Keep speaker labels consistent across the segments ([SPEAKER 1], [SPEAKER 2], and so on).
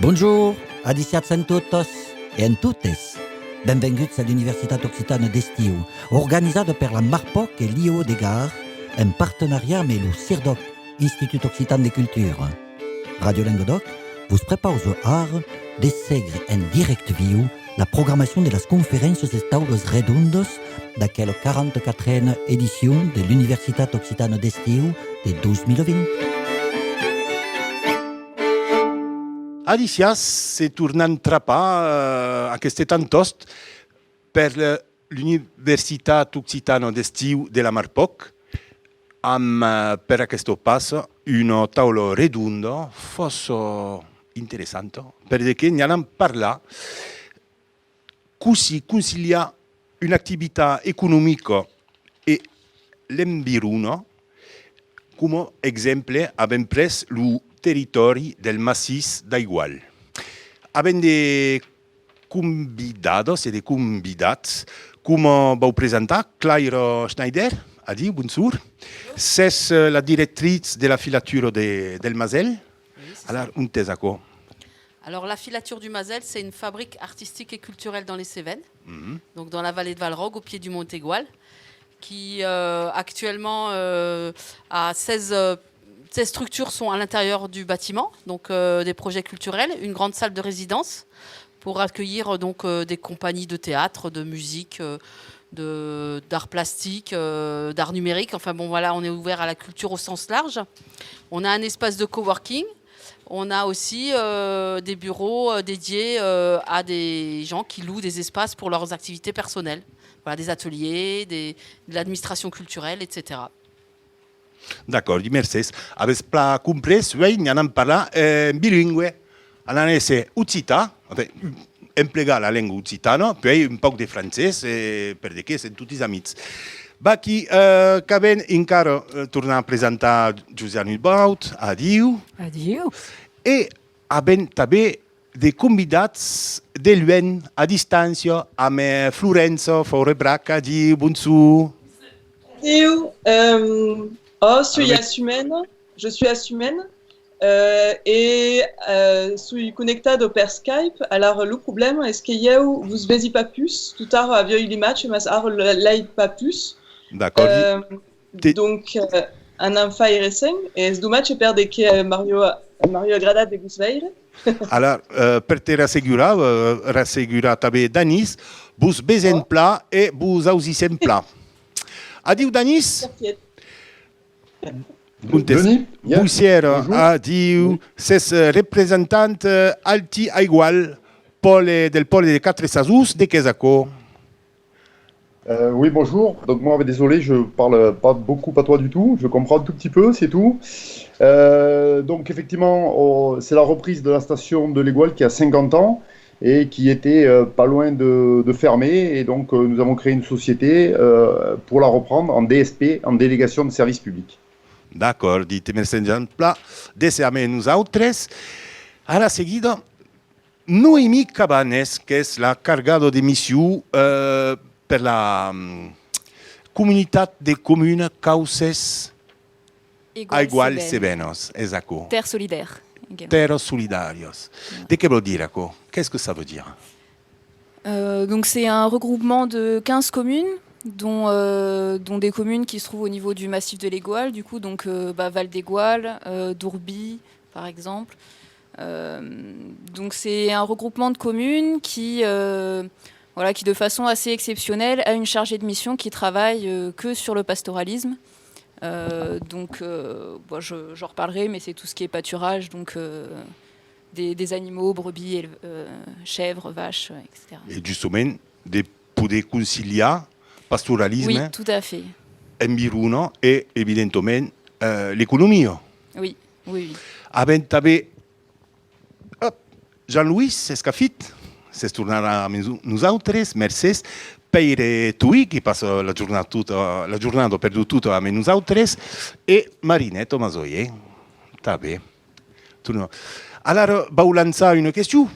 [SPEAKER 1] Bonjour, adiciats en totos e en totes. Benvinguts a l'Universitat Occitana d'Estiu, organitzada per la Marpoc e l'IO de Gare, en partenariat amb el CIRDOC, Institut Occitan de Culture. Radio Languedoc vous propose art de seguir en direct viu la programmation de les conférences des taules redondes d'aquella 44e édition de l'Universitat Occitana d'Estiu de 2020.
[SPEAKER 2] Adicias se tornant trapar aquest tantost per l'Universitat Occitana d'Estiu de la Marpoc amb per aquest pas una taula redonda força interessant perquè ne allem parlar così conciliar un'attività economica e l'environnement come exemple abbiamo preso il territorio del massís d'Aigual. Abbiamo dei convidados e dei convidats, come vau presentar, Claire Schneider, adieu, bonjour. C'est la directrice de la filature del Masel.
[SPEAKER 3] Oui,
[SPEAKER 2] alors, un tesaco.
[SPEAKER 3] Alors, la filature du Masel, c'est une fabrique artistique et culturelle dans les Cévennes, donc dans la vallée de Valrogue, au pied du Mont Aigual, qui actuellement a 16 structures sont à l'intérieur du bâtiment, donc des projets culturels, une grande salle de résidence pour accueillir donc des compagnies de théâtre, de musique, d'art plastique, d'art numérique. Enfin bon, voilà, on est ouvert à la culture au sens large. On a un espace de coworking. On a aussi des bureaux dédiés à des gens qui louent des espaces pour leurs activités personnelles. Voilà, des ateliers, de l'administration culturelle, etc.
[SPEAKER 2] D'accord, merci. Avete compreso, ne abbiamo parlato bilingue, all'anese uccita, impiega la lingua uccitana, poi un po' di francese, perché sono tutti amici. Qui, Caben, encara tornar a presentar Josiane Baut, adieu.
[SPEAKER 4] Adieu.
[SPEAKER 2] E abbiamo també de convidats de l'UN a distància amb Florenzo Faurebrac, adieu, bonjour.
[SPEAKER 5] Adieu. Je suis assumène et suis connectado per Skype. Alors, le problème, est-ce que vous vezi pas plus? Tout à l'heure, avio il match, mais live pas plus.
[SPEAKER 2] D'accord.
[SPEAKER 5] Donc, un enfant récent, et ce match est perdu que Mario agrada de Gusveire.
[SPEAKER 2] Alors, per te rassegurar també Danis, vos besen pla e vos ausissem pla. Adieu, Danis.
[SPEAKER 6] Denis,
[SPEAKER 2] Bussière, adieu. C'est représentant Alti Aigual del pôle de 4 Sazus de Quesaco.
[SPEAKER 6] Oui, bonjour. Donc moi, désolé, je parle pas beaucoup patois du tout. Je comprends un tout petit peu, c'est tout. Donc effectivement, c'est la reprise de la station de l'Aigual qui a 50 ans et qui était pas loin de fermer. Et donc nous avons créé une société pour la reprendre en DSP, en délégation de service public.
[SPEAKER 2] D'accord, dite merci pla. Deseame nous autres. A la seguida, Noémie Cabanes, que es la cargada de mission per la comunitat de communes Cauces Aigual Cevenos. Exacto.
[SPEAKER 4] Terre solidaire.
[SPEAKER 2] Terres solidarios. De que veut dire quoi? Qu'est-ce que ça veut dire?
[SPEAKER 4] Donc c'est un regroupement de 15 communes, dont des communes qui se trouvent au niveau du massif de l'Aigual, du coup, donc Val d'Aigual, Dourby, par exemple. Donc c'est un regroupement de communes qui de façon assez exceptionnelle a une chargée de mission qui travaille que sur le pastoralisme. J'en reparlerai, mais c'est tout ce qui est pâturage, donc des animaux, brebis, chèvres, vaches, etc.
[SPEAKER 2] Et justement, de poder conciliar pastoralisme,
[SPEAKER 4] oui, tout à fait.
[SPEAKER 2] environnement et évidemment l'économie.
[SPEAKER 4] Oui.
[SPEAKER 2] Abbiamo també Jean-Louis Escafit, se tornarà a nosaltres, merci per tu che passa la giornata per tutto a nosaltres, e Marinette Masoyer. També. Allora, vau lançar una qüestió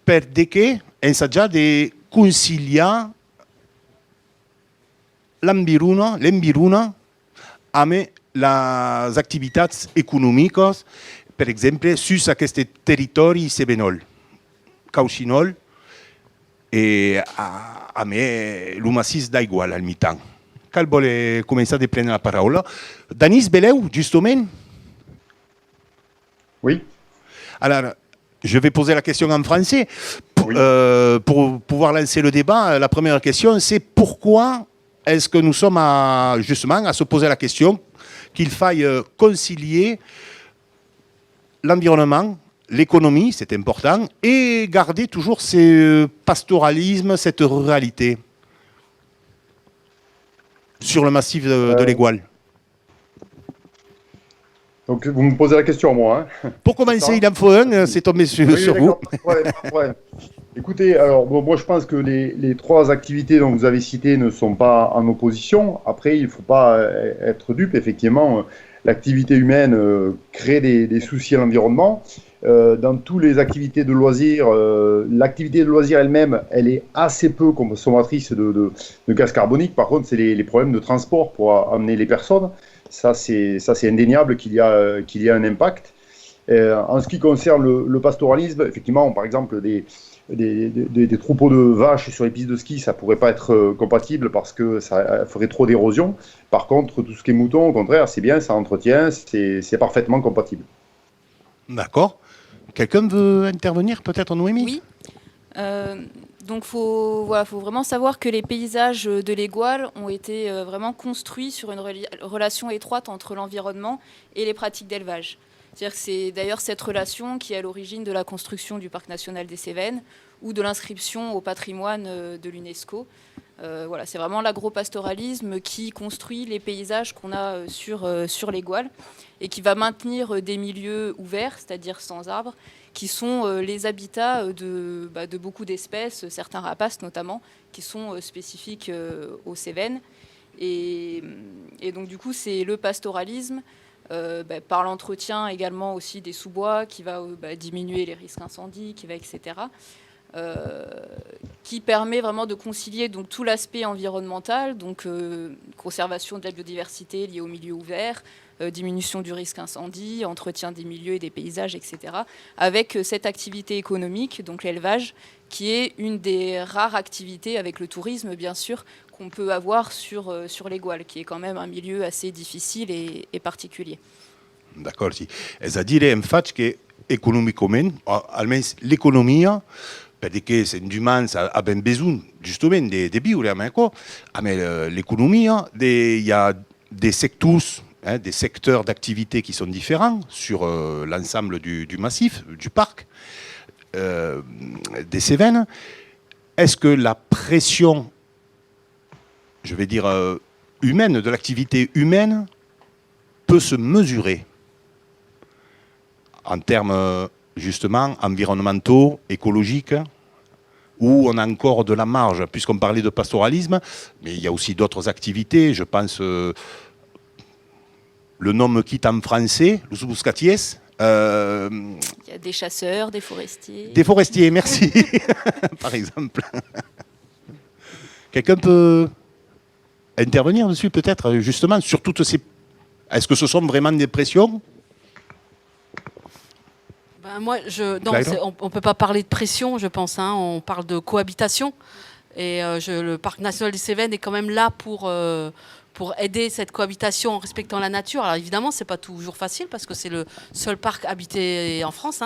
[SPEAKER 2] per de què ensaggiar de conciliar l'environnement amb les activitats econòmiques per exemple, sus aquests territori sevenol, caucinol, e a me lo massís d'Aigual al mitan. Cal vol començar a prendre la paraula. Danis Beleu, justement.
[SPEAKER 6] Oui.
[SPEAKER 2] Alors, je vais poser la question en français. Pour pouvoir lancer le débat, la première question, c'est pourquoi est-ce que nous sommes justement à se poser la question qu'il faille concilier l'environnement, l'économie, c'est important, et garder toujours ce pastoralisme, cette ruralité sur le massif de l'Aigual.
[SPEAKER 6] Donc vous me posez la question à moi. Hein.
[SPEAKER 2] Pour commencer, il en faut un, c'est tombé sur vous.
[SPEAKER 6] Ouais. Écoutez, alors moi je pense que les trois activités dont vous avez citées ne sont pas en opposition. Après, il ne faut pas être dupe. Effectivement, l'activité humaine crée des soucis à l'environnement. Dans toutes les activités de loisirs, l'activité de loisirs elle-même, elle est assez peu consommatrice de gaz carbonique. Par contre, c'est les problèmes de transport pour amener les personnes. Ça, c'est indéniable qu'il y a un impact. En ce qui concerne le pastoralisme, effectivement, par exemple, des troupeaux de vaches sur les pistes de ski, ça ne pourrait pas être compatible parce que ça ferait trop d'érosion. Par contre, tout ce qui est mouton, au contraire, c'est bien, ça entretient, c'est parfaitement compatible.
[SPEAKER 2] D'accord. Quelqu'un veut intervenir, peut-être, Noémie ?
[SPEAKER 4] Oui. Donc faut vraiment savoir que les paysages de l'Aigual ont été vraiment construits sur une relation étroite entre l'environnement et les pratiques d'élevage. C'est-à-dire que c'est d'ailleurs cette relation qui est à l'origine de la construction du Parc national des Cévennes ou de l'inscription au patrimoine de l'UNESCO. C'est vraiment l'agropastoralisme qui construit les paysages qu'on a sur l'Aigual et qui va maintenir des milieux ouverts, c'est-à-dire sans arbres, qui sont les habitats de beaucoup d'espèces, certains rapaces notamment, qui sont spécifiques aux Cévennes. Et donc du coup, c'est le pastoralisme, par l'entretien également aussi des sous-bois, qui va diminuer les risques incendies, etc. Qui permet vraiment de concilier donc, tout l'aspect environnemental, donc conservation de la biodiversité liée au milieu ouvert, diminution du risque incendie, entretien des milieux et des paysages, etc., avec cette activité économique, donc l'élevage, qui est une des rares activités, avec le tourisme bien sûr, qu'on peut avoir sur l'Aigual, qui est quand même un milieu assez difficile et particulier.
[SPEAKER 2] D'accord, sì. È a dire infatti che economicamente, almeno l'economia, perché se l'uomo ha ben bisogno giustamente di vivere, mais l'économie, il y a des secteurs, des secteurs d'activité qui sont différents sur l'ensemble du massif, du parc, des Cévennes. Est-ce que la pression, je vais dire, humaine, de l'activité humaine, peut se mesurer en termes justement environnementaux, écologiques, où on a encore de la marge, puisqu'on parlait de pastoralisme, mais il y a aussi d'autres activités, je pense, le nom me quitte en français, los buscaties.
[SPEAKER 4] Il y a des chasseurs, des forestiers.
[SPEAKER 2] Des forestiers, merci, par exemple. Quelqu'un peut intervenir dessus, peut-être, justement, sur toutes ces... Est-ce que ce sont vraiment des pressions ?
[SPEAKER 3] Moi, on ne peut pas parler de pression, je pense. On parle de cohabitation. Et le Parc national des Cévennes est quand même là pour aider cette cohabitation en respectant la nature. Alors évidemment, ce n'est pas toujours facile parce que c'est le seul parc habité en France.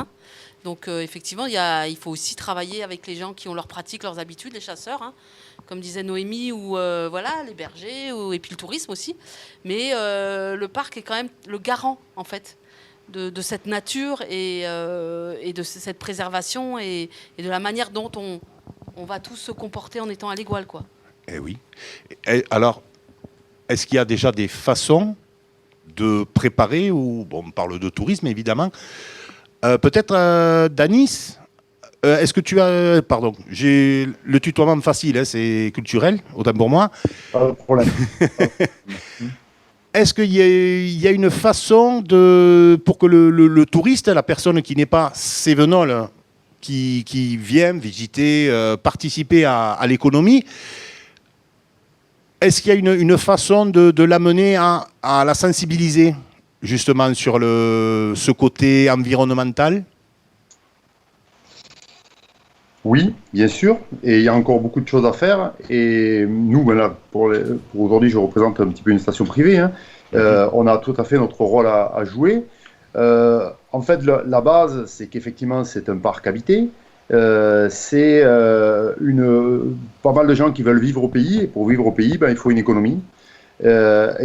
[SPEAKER 3] Donc effectivement, il faut aussi travailler avec les gens qui ont leurs pratiques, leurs habitudes, les chasseurs, comme disait Noémie, ou les bergers, et puis le tourisme aussi. Mais le parc est quand même le garant, en fait, de cette nature et de cette préservation et de la manière dont on va tous se comporter en étant à l'Aigual, quoi.
[SPEAKER 2] Eh oui. Alors, est-ce qu'il y a déjà des façons de préparer, on parle de tourisme évidemment, peut-être Danis, est-ce que tu as... Pardon, j'ai le tutoiement facile, c'est culturel, autant pour moi.
[SPEAKER 6] Pas de problème.
[SPEAKER 2] Est-ce qu'il y a une façon pour que le touriste, la personne qui n'est pas cévenole, qui vient visiter, participer à l'économie, est-ce qu'il y a une façon de l'amener à la sensibiliser justement sur ce côté environnemental?
[SPEAKER 6] Oui, bien sûr, et il y a encore beaucoup de choses à faire. Et nous, ben là, pour aujourd'hui, je représente un petit peu une station privée, hein. On a tout à fait notre rôle à jouer. En fait, la base, c'est qu'effectivement, c'est un parc habité. C'est pas mal de gens qui veulent vivre au pays, et pour vivre au pays, ben, il faut une économie. La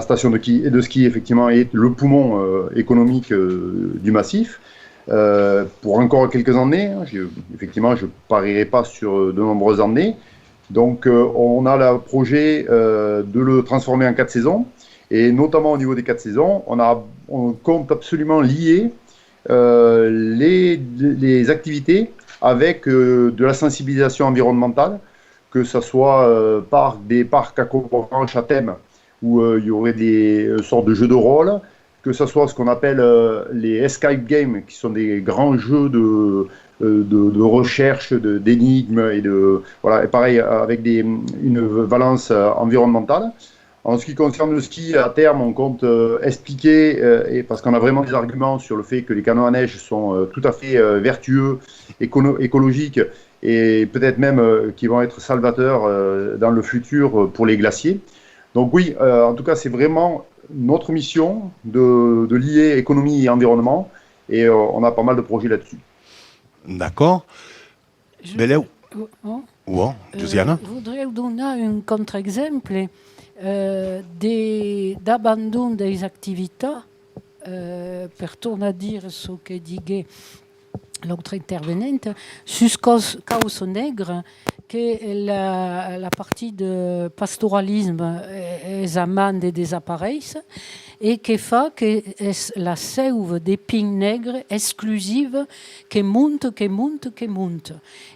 [SPEAKER 6] station de ski, effectivement, est le poumon économique du massif. Pour encore quelques années, hein, effectivement, je ne parierai pas sur de nombreuses années. Donc, on a le projet de le transformer en 4 saisons. Et notamment au niveau des 4 saisons, on compte absolument lier les activités avec de la sensibilisation environnementale, que ce soit des parcs aquabranches à thème, où il y aurait des sortes de jeux de rôle, que ce soit ce qu'on appelle les escape games, qui sont des grands jeux de recherche, d'énigmes, voilà, et pareil, avec une valence environnementale. En ce qui concerne le ski, à terme, on compte expliquer, parce qu'on a vraiment des arguments sur le fait que les canots à neige sont tout à fait vertueux, écologiques, et peut-être même qui vont être salvateurs dans le futur pour les glaciers. Donc oui, en tout cas, c'est vraiment notre mission de lier économie et environnement, et on a pas mal de projets là-dessus.
[SPEAKER 2] D'accord. Beleu? Josiana?
[SPEAKER 7] Je voudrais vous donner un contre-exemple d'abandon des activités, per tornar a dire ce que disait l'autre intervenante, sus cause nègre, que la partie de pastoralisme est amende des appareils et qui fait que la sève des pins nègres exclusive qui monte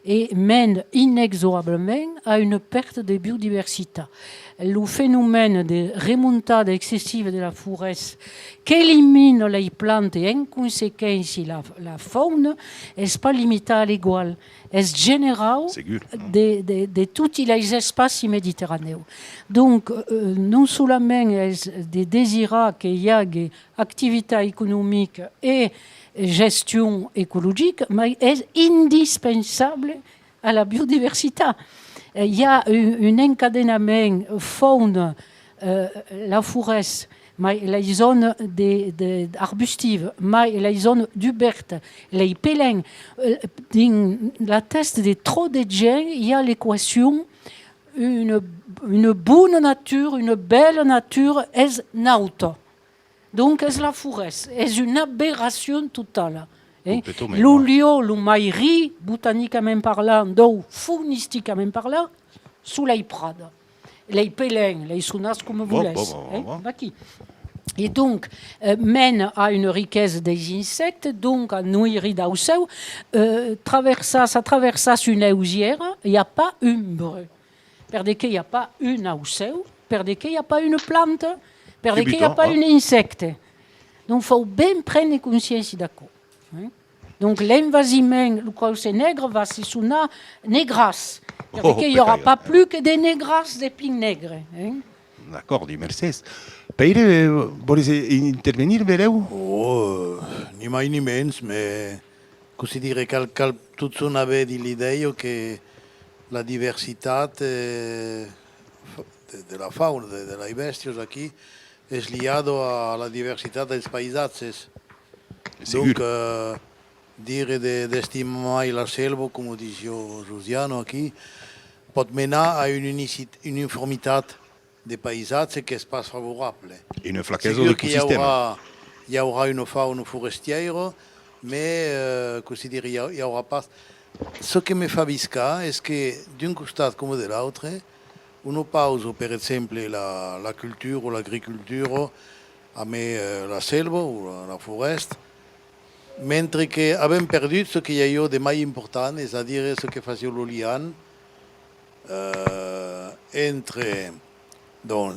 [SPEAKER 7] et mène inexorablement à une perte de biodiversité. Le phénomène de remontade excessive de la forêt qui élimine les plantes et en conséquence la faune n'est pas limité à l'égal, est général de tous les espaces méditerranéens. Donc, non seulement de désirer qu'il y ait activité économique et gestion écologique, mais est indispensable à la biodiversité. Il y a un encadenament faune, la forêt, mais les zones arbustives, mais les zones d'Hubert, les pélins. Dans la test de trop de gens, il y a l'équation une bonne nature, une belle nature est nauta. Donc, est la forêt, est une aberration totale. Le lieu, le maïri, botaniquement parlant, ou faunistiquement parlant, sous les prades. Les pélins, les sounas, comme vous laissez. Et donc, mène à une richesse des insectes, donc à nourrir d'ausseu. Ça traverse une hausière, il n'y a pas une breu. Perdez qu'il n'y a pas une ausseu, perdez qu'il n'y a pas une plante, perdez qu'il n'y a pas un insecte. Donc, il faut bien prendre conscience d'accord. Donc, l'invasiment, le cause nègre, va se sonner négras. Parce qu'il n'y aura pas plus que des négras, des pins nègres.
[SPEAKER 2] D'accord, dit Mercedes. Peire, volete intervenir, Beleu?
[SPEAKER 8] Ni mai ni menys, mais così dire cal tots on avait dit l'idée que la diversité de la fauna, de les bèsties aquí, és liado a la diversitat dels paisatges. Donc, dire d'estimar la selva, com diu Josiano aquí, pot menar a una uniformitat de paisatge que és pas favorable.
[SPEAKER 2] Une flaquesa de l'écosystème.
[SPEAKER 8] Il y aura une faune forestière, mais il y aura pas. Ce qui me fait viscar est que d'un costat comme de l'autre, on pause, par exemple, la culture ou l'agriculture, la selva ou la forêt, mentre que avem perdu ce qu'il y a eu de mai important, c'est-à-dire ce que faisait l'Olian entre, donc,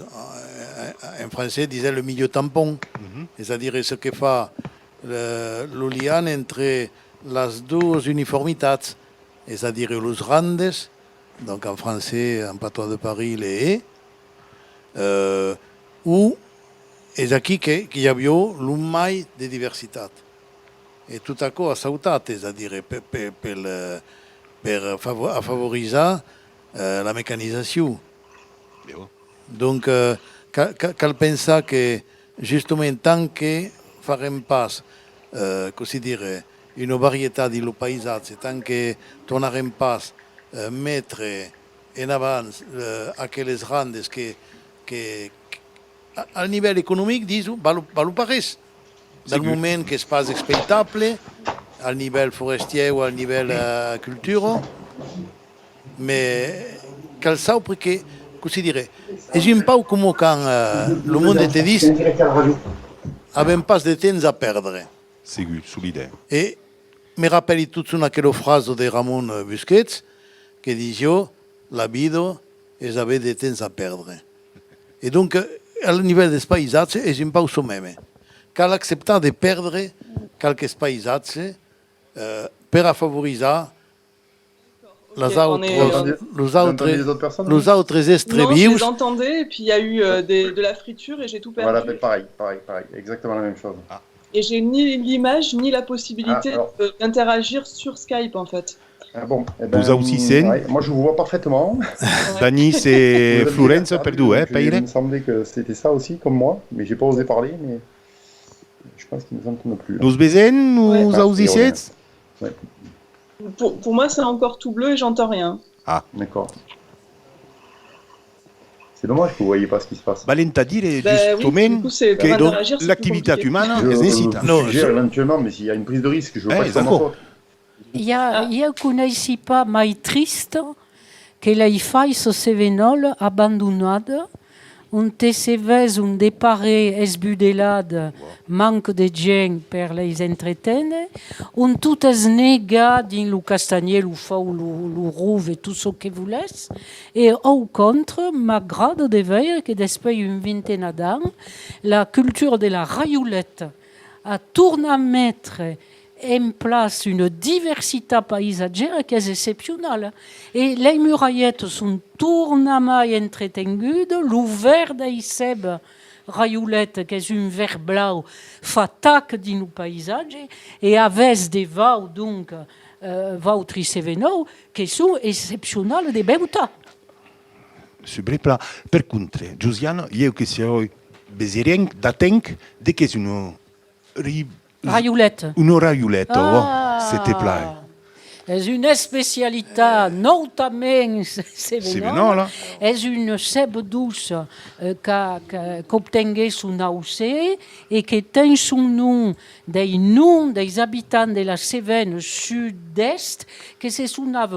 [SPEAKER 8] en français disait le milieu tampon, c'est-à-dire ce que fait l'Olian entre les deux uniformités, c'est-à-dire les randes, donc en français, en patois de Paris, les haies, ou és aquí que hi havia un mai de diversitat. E tot això ha saltat, és a dir, per favoritzar la mecanització. Donc, cal pensar que justament tant que farem pas, così dire, una varietat del paisatge, tant que tornarem pas mettre en avant aquelles randes que a nivell econòmic, val pareix. Del moment que és pas expectable, al nivell forestier o al nivell cultura, mais cal saber perquè, così dire, és un pau com quan el món te diz avem pas de temps a perdre.
[SPEAKER 2] Segur, solide.
[SPEAKER 8] E me rappelli tot aquella frase de Ramon Busquets que diu la vida és haver de temps a perdre. E donc, al nivell dels paisatges és un pau som même. Cal acceptar de perdre quelques paisatges per a favoritzar les autres estres
[SPEAKER 5] Non, je
[SPEAKER 8] vius.
[SPEAKER 5] les entendais, et puis il y a eu de la friture et j'ai tout perdu.
[SPEAKER 6] Voilà, pareil, exactement la même chose.
[SPEAKER 5] Et j'ai ni l'image ni la possibilité d'interagir sur Skype en fait.
[SPEAKER 6] Ah bon,
[SPEAKER 2] Vous aussi, c'est
[SPEAKER 6] moi je vous vois parfaitement.
[SPEAKER 2] Dani, c'est Florence perdu, Peire.
[SPEAKER 6] Il me semblait que c'était ça aussi, comme moi, mais j'ai pas osé parler, mais je pense qu'ils ne nous entendent plus.
[SPEAKER 2] Nous bezen, nous aussicets.
[SPEAKER 5] Pour moi, c'est encore tout bleu et j'entends rien.
[SPEAKER 2] Ah,
[SPEAKER 6] d'accord. C'est dommage que vous ne voyez pas ce qui se passe.
[SPEAKER 2] Valenta dire
[SPEAKER 5] Oui,
[SPEAKER 2] justement
[SPEAKER 5] du coup, c'est
[SPEAKER 2] que
[SPEAKER 5] pour interagir, c'est
[SPEAKER 2] l'activité
[SPEAKER 5] plus
[SPEAKER 2] humaine
[SPEAKER 6] Je
[SPEAKER 2] nécessite.
[SPEAKER 6] suggère éventuellement, mais s'il y a une prise de risque, je ne veux pas que ça m'en faute.
[SPEAKER 7] Io conosci pas mai triste che lei fai so sevenol abbandonada, un te se ves un depare esbudelad, manque de gent per les entretene, un tout es nega din lo castagner, lo fau, lo rouve et tout ce que voulez, et au contre, m'agrada de veure que després une vingtaine d'anys, la culture de la raiolette a tornat a mettre en place une diversité paysagère qui est exceptionnelle. Et les muraillettes sont tournement entretenues, l'ouvert des seb raiolette, qui est un vert blanc, fatak dans le paysage, et avec des vaux, donc, vaux trisevenaux, qui sont exceptionnels de beauté.
[SPEAKER 2] Super pla. Per contre, Josiane, io che sia besirien da tank de che sono
[SPEAKER 7] Raiolette.
[SPEAKER 2] Une raiolette, c'était plat.
[SPEAKER 7] C'est une spécialité, notamment sévénole. C'est une sève douce qu'obtenait son AOC et qui tient son nom des habitants de la Cévennes sud-est, que se nommaient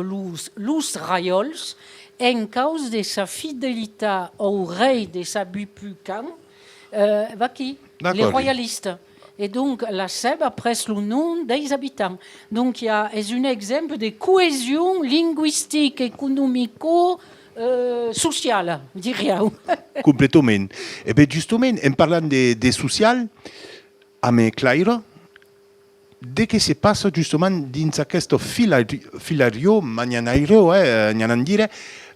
[SPEAKER 7] los Raiols, en cause de sa fidélité au rei de Sabupucan, les royalistes. Et donc, la Sèbe a pris le nom des habitants. Donc, il y a un exemple de cohésion linguistique, économico-sociale, dirais je.
[SPEAKER 2] Complètement. Et bien, justement, en parlant de social, à mes clairs, dès que se passe justement dans ce filario,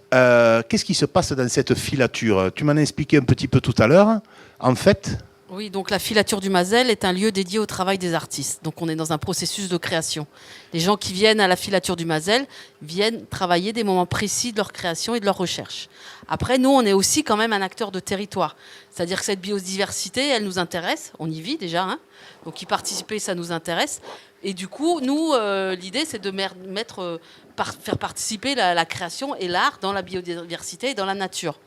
[SPEAKER 2] qu'est-ce qui se passe dans cette filature? Tu m'en as expliqué un petit peu tout à l'heure. En fait...
[SPEAKER 3] Oui, donc la filature du Mazel est un lieu dédié au travail des artistes. Donc on est dans un processus de création. Les gens qui viennent à la filature du Mazel viennent travailler des moments précis de leur création et de leur recherche. Après, nous, on est aussi quand même un acteur de territoire. C'est-à-dire que cette biodiversité, elle nous intéresse. On y vit déjà, hein. Donc y participer, ça nous intéresse. Et du coup, nous, l'idée, c'est de faire participer la création et l'art dans la biodiversité et dans la nature.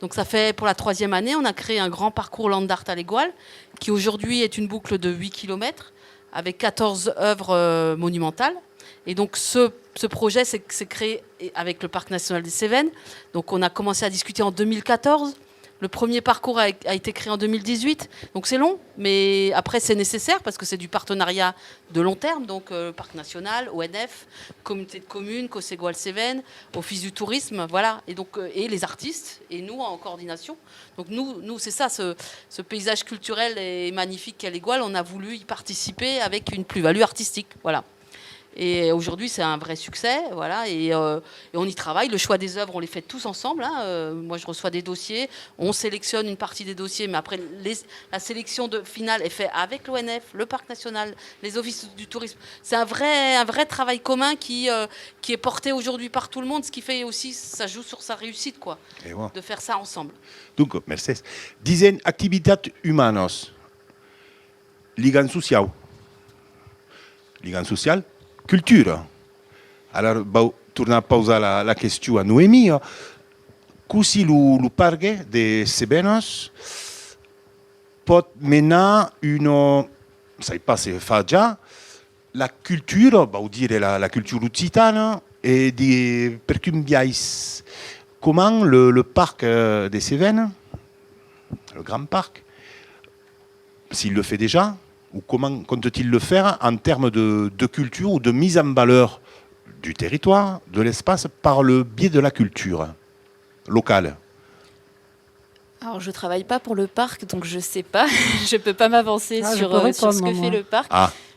[SPEAKER 3] Donc ça fait, pour la 3e année, on a créé un grand parcours Land Art à l'Égoile, qui aujourd'hui est une boucle de 8 km, avec 14 œuvres monumentales. Et donc ce projet s'est créé avec le Parc national des Cévennes. Donc on a commencé à discuter en 2014. Le premier parcours a été créé en 2018, donc c'est long, mais après c'est nécessaire parce que c'est du partenariat de long terme, donc Parc national, ONF, communauté de communes, Cosségoal-Cévennes, Office du tourisme, voilà, et donc et les artistes et nous en coordination. Donc nous c'est ça, ce paysage culturel et magnifique qu'est l'Égoile, on a voulu y participer avec une plus-value artistique, voilà. Et aujourd'hui, c'est un vrai succès, voilà. Et on y travaille. Le choix des œuvres, on les fait tous ensemble. Moi, je reçois des dossiers, on sélectionne une partie des dossiers, mais après, la sélection finale est faite avec l'ONF, le parc national, les offices du tourisme. C'est un vrai travail commun qui est porté aujourd'hui par tout le monde, ce qui fait aussi, ça joue sur sa réussite, quoi, de faire ça ensemble.
[SPEAKER 2] Donc, Mercedes, dizaines activitats humanas, ligan social, culture. Alors, tornar a posar la qüestió a Noémie. Così lo parque de Cevenos pot menar una, sai pas se fa già, la culture, vau dire la culture occitana, et per cum viais, comment le parc de Cévennes, le grand parc, s'il le fait déjà, ou comment compte-t-il le faire en termes de culture ou de mise en valeur du territoire, de l'espace, par le biais de la culture locale?
[SPEAKER 4] Alors, je ne travaille pas pour le parc, donc je ne sais pas. Je ne peux pas m'avancer sur ce que fait le parc.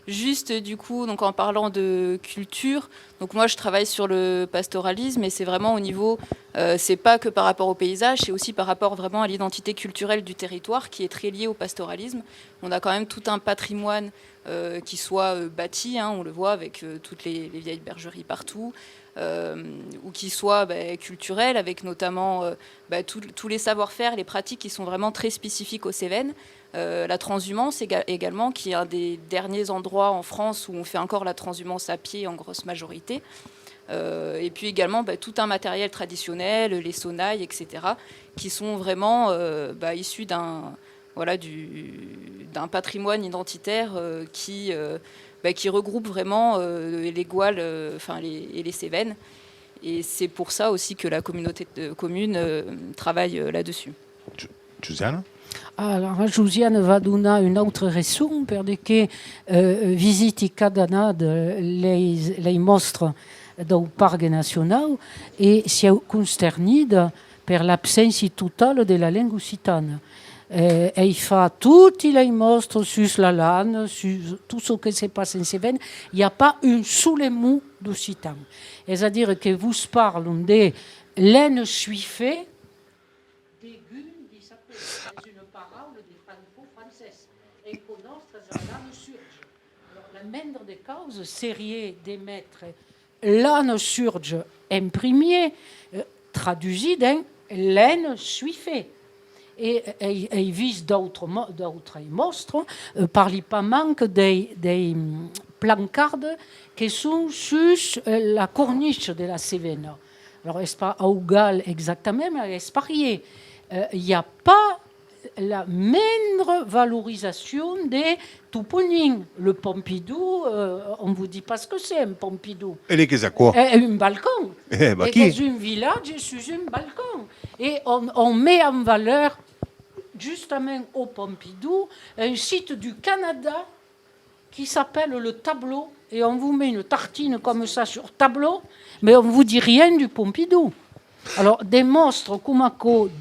[SPEAKER 4] Juste, du coup, donc, en parlant de culture, donc moi, je travaille sur le pastoralisme et c'est vraiment au niveau, c'est pas que par rapport au paysage, c'est aussi par rapport vraiment à l'identité culturelle du territoire qui est très liée au pastoralisme. On a quand même tout un patrimoine qui soit bâti, on le voit avec toutes les vieilles bergeries partout, ou qui soit culturel, avec notamment tous les savoir-faire, les pratiques qui sont vraiment très spécifiques aux Cévennes. La transhumance également, qui est un des derniers endroits en France où on fait encore la transhumance à pied en grosse majorité. Et puis également tout un matériel traditionnel, les sonnailles, etc., qui sont vraiment issus d'un patrimoine identitaire qui regroupe vraiment les Gouales et les Cévennes. Et c'est pour ça aussi que la communauté de communes travaille là-dessus.
[SPEAKER 2] Giuliana?
[SPEAKER 7] Alors, Josiane va donar una altra raison perché visiti cada annat les mostres del Parc Nacional e si è consternida per l'absència totale de la lingua occitana. Il fa tutti les mostres sur la langue, sur tout ce qui se passe en Cévennes. Il n'y a pas un seul mot d'occitan. C'est-à-dire que vous parlez de l'aine suifée, la moindre des causes serait d'émettre l'âne surge imprimé, traduit en l'aine suifée. Et il vise d'autres monstres, principalement des plancardes qui sont sur la corniche de la Cévenne. Alors, c'est pas à Ougal exactement, mais c'est parié. Il n'y a pas la moindre valorisation des toponymes. Le Pompidou, on ne vous dit pas ce que c'est, un Pompidou.
[SPEAKER 2] Et qu'est-ce quoi?
[SPEAKER 7] Un balcon.
[SPEAKER 2] Et
[SPEAKER 7] dans un village, sur un balcon. Et on met en valeur, justement au Pompidou, un site du Canada qui s'appelle le Tableau. Et on vous met une tartine comme ça sur Tableau, mais on ne vous dit rien du Pompidou. Alors, des monstres comme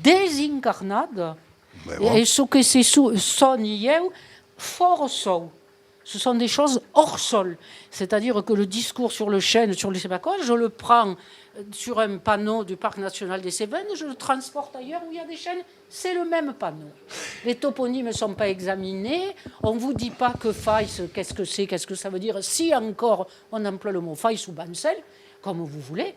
[SPEAKER 7] désincarnades, et ce que c'est son fort sol. Ce sont des choses hors sol. C'est-à-dire que le discours sur le chêne, sur les Sébacois, je le prends sur un panneau du Parc national des Cévennes, je le transporte ailleurs où il y a des chênes, c'est le même panneau. Les toponymes ne sont pas examinés, on ne vous dit pas que faïs, qu'est-ce que ça veut dire, si encore on emploie le mot faïs ou bancel, comme vous voulez.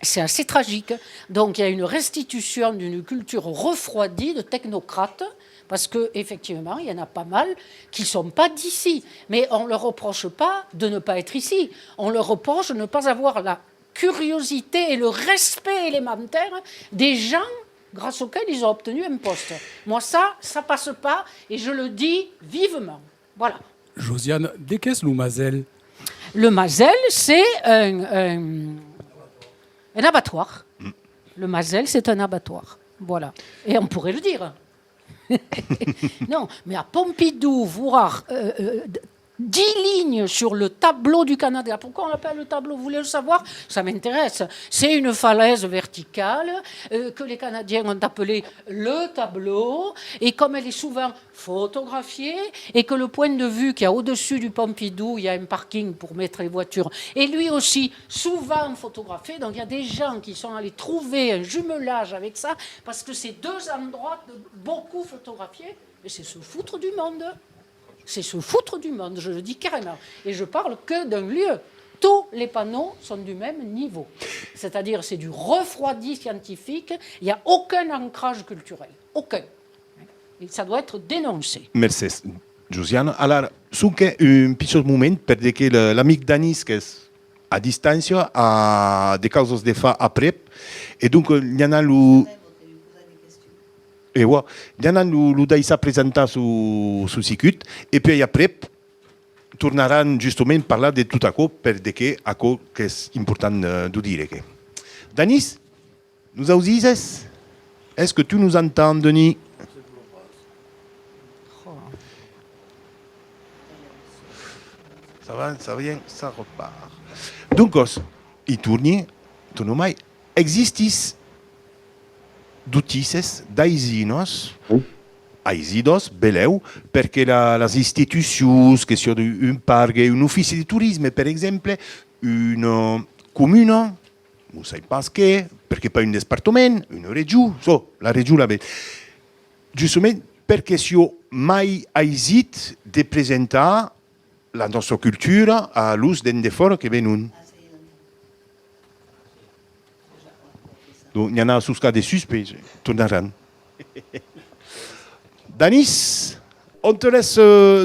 [SPEAKER 7] C'est assez tragique. Donc il y a une restitution d'une culture refroidie de technocrates, parce qu'effectivement, il y en a pas mal qui ne sont pas d'ici. Mais on ne leur reproche pas de ne pas être ici. On leur reproche de ne pas avoir la curiosité et le respect élémentaire des gens grâce auxquels ils ont obtenu un poste. Moi, ça passe pas, et je le dis vivement. Voilà.
[SPEAKER 9] Josiane, qu'est-ce le Mazel?
[SPEAKER 7] Le Mazel, c'est un abattoir. Le Mazel, c'est un abattoir. Voilà. Et on pourrait le dire. Non, mais à Pompidou, voir 10 lignes sur le tableau du Canada. Pourquoi on l'appelle le tableau? Vous voulez le savoir? Ça m'intéresse. C'est une falaise verticale que les Canadiens ont appelée le tableau. Et comme elle est souvent photographiée, et que le point de vue qu'il y a au-dessus du Pompidou, il y a un parking pour mettre les voitures, et lui aussi souvent photographié. Donc il y a des gens qui sont allés trouver un jumelage avec ça, parce que c'est deux endroits beaucoup photographiés, mais c'est se foutre du monde. C'est se foutre du monde, je le dis carrément. Et je parle que d'un lieu. Tous les panneaux sont du même niveau. C'est-à-dire c'est du refroidi scientifique, il n'y a aucun ancrage culturel. Aucun. Et ça doit être dénoncé.
[SPEAKER 2] Merci, Josiane. Alors, sunque un petit moment, perché l'amic Danis, che è a distanza, ha des causes de fa après, et donc il y en a et ouais, il y en a lu daïsa présenta su Sicut, et puis après, tornaran justement parler de tout à coup, perché a co che è important de dire que. Danis, nous audises? Est-ce que tu nous entends, Denis? Ça vient, ça repart. Donc, il tourne mai. Existis d'utices d'aisinos, aisidos, beleu, perché les institucions, que sia un parc, un office de tourisme, per exemple, une commune, non sai pas che, perché pas un département, une région, la région la veut. Justement, perché sia mai aisit de presentar la nostra cultura a luz d'un defort che venun. Donc, il y en a sous cas des suspects, tourneront. Danis, on te laisse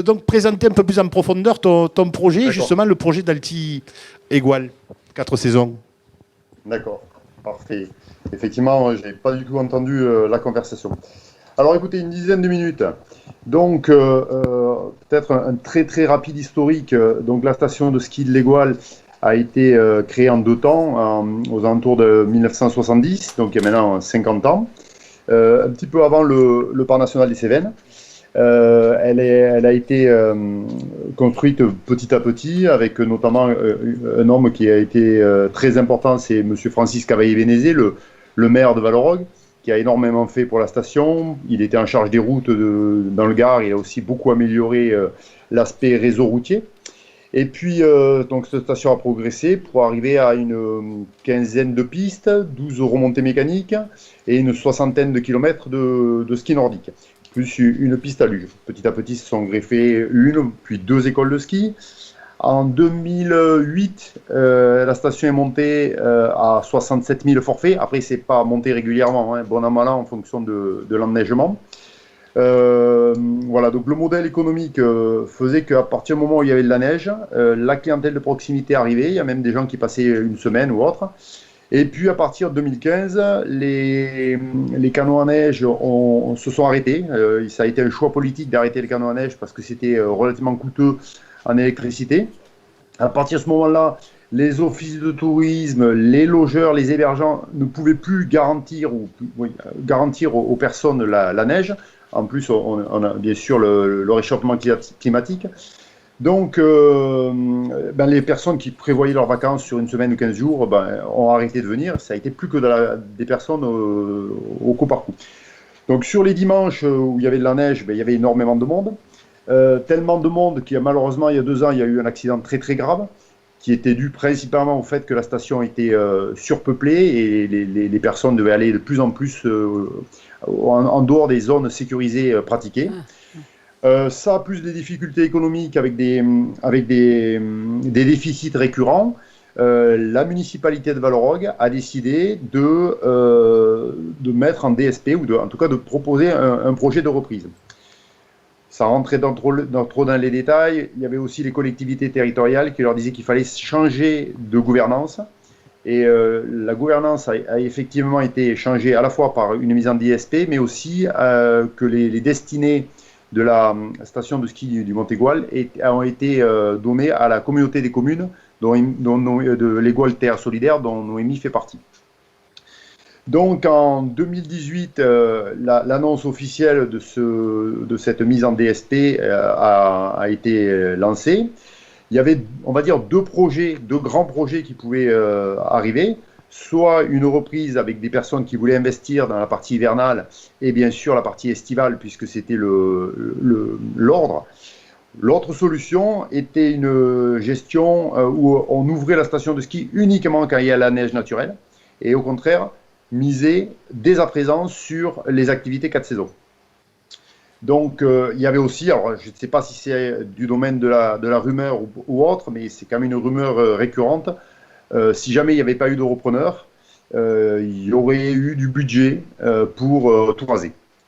[SPEAKER 2] donc présenter un peu plus en profondeur ton projet, justement le projet d'Alti Égual, 4 saisons.
[SPEAKER 6] D'accord, parfait. Effectivement, je n'ai pas du tout entendu la conversation. Alors écoutez, une dizaine de minutes. Donc, peut-être un très très rapide historique. Donc, la station de ski de l'Égual a été créée en 2 temps, aux alentours de 1970, donc il y a maintenant 50 ans, un petit peu avant le Parc national des Cévennes. Elle a été construite petit à petit, avec notamment un homme qui a été très important, c'est M. Francis Cavaillé-Vénézé, le maire de Valorogue, qui a énormément fait pour la station. Il était en charge des routes dans le Gard, il a aussi beaucoup amélioré l'aspect réseau routier. Et puis, donc, cette station a progressé pour arriver à une quinzaine de pistes, 12 remontées mécaniques et une soixantaine de kilomètres de ski nordique, plus une piste à luge. Petit à petit, se sont greffées une, puis 2 écoles de ski. En 2008, la station est montée à 67 000 forfaits. Après, c'est pas monté régulièrement, hein, bon an mal an en fonction de l'enneigement. Voilà, donc le modèle économique faisait qu'à partir du moment où il y avait de la neige, la clientèle de proximité arrivait, il y a même des gens qui passaient une semaine ou autre. Et puis à partir de 2015, les canots à neige se sont arrêtés. Ça a été un choix politique d'arrêter les canots à neige parce que c'était relativement coûteux en électricité. À partir de ce moment-là, les offices de tourisme, les logeurs, les hébergeants ne pouvaient plus garantir aux personnes la neige. En plus, on a bien sûr le réchauffement climatique. Donc, les personnes qui prévoyaient leurs vacances sur une semaine ou 15 jours ont arrêté de venir. Ça a été plus que des personnes au coup par coup. Donc, sur les dimanches où il y avait de la neige, il y avait énormément de monde. Tellement de monde qu'il y a malheureusement, il y a 2 ans, il y a eu un accident très très grave qui était dû principalement au fait que la station était surpeuplée et les personnes devaient aller de plus en plus en dehors des zones sécurisées pratiquées. Ça, plus des difficultés économiques avec des déficits récurrents, la municipalité de Valorogue a décidé de mettre en DSP, ou en tout cas de proposer un projet de reprise. Ça rentrait trop dans les détails. Il y avait aussi les collectivités territoriales qui leur disaient qu'il fallait changer de gouvernance. Et la gouvernance a effectivement été changée à la fois par une mise en DSP, mais aussi que les destinées de la station de ski du Mont-Égual ont été données à la communauté des communes de l'Égual Terre Solidaire, dont Noémie fait partie. Donc en 2018, l'annonce officielle de cette mise en DSP a été lancée. Il y avait, on va dire, deux grands projets qui pouvaient arriver. Soit une reprise avec des personnes qui voulaient investir dans la partie hivernale et bien sûr la partie estivale puisque c'était l'ordre. L'autre solution était une gestion où on ouvrait la station de ski uniquement quand il y a la neige naturelle et au contraire miser dès à présent sur les activités 4 saisons. Donc il y avait aussi, alors je ne sais pas si c'est du domaine de la rumeur ou autre, mais c'est quand même une rumeur récurrente. Si jamais il n'y avait pas eu de repreneur, il y aurait eu du budget pour tout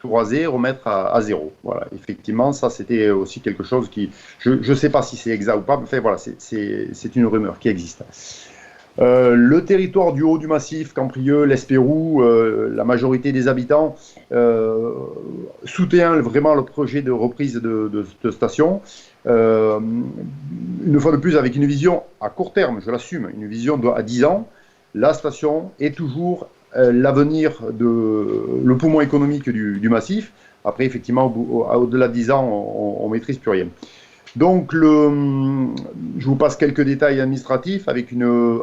[SPEAKER 6] raser, remettre à zéro. Voilà, effectivement, ça c'était aussi quelque chose qui, je ne sais pas si c'est exact ou pas, mais enfin, voilà, c'est une rumeur qui existe. Le territoire du haut du massif, Camprieux, l'Espérou, la majorité des habitants soutient vraiment le projet de reprise de station. Une fois de plus, avec une vision à court terme, je l'assume, une vision à 10 ans, la station est toujours l'avenir, le poumon économique du massif. Après, effectivement, au-delà de 10 ans, on ne maîtrise plus rien. Donc, je vous passe quelques détails administratifs avec une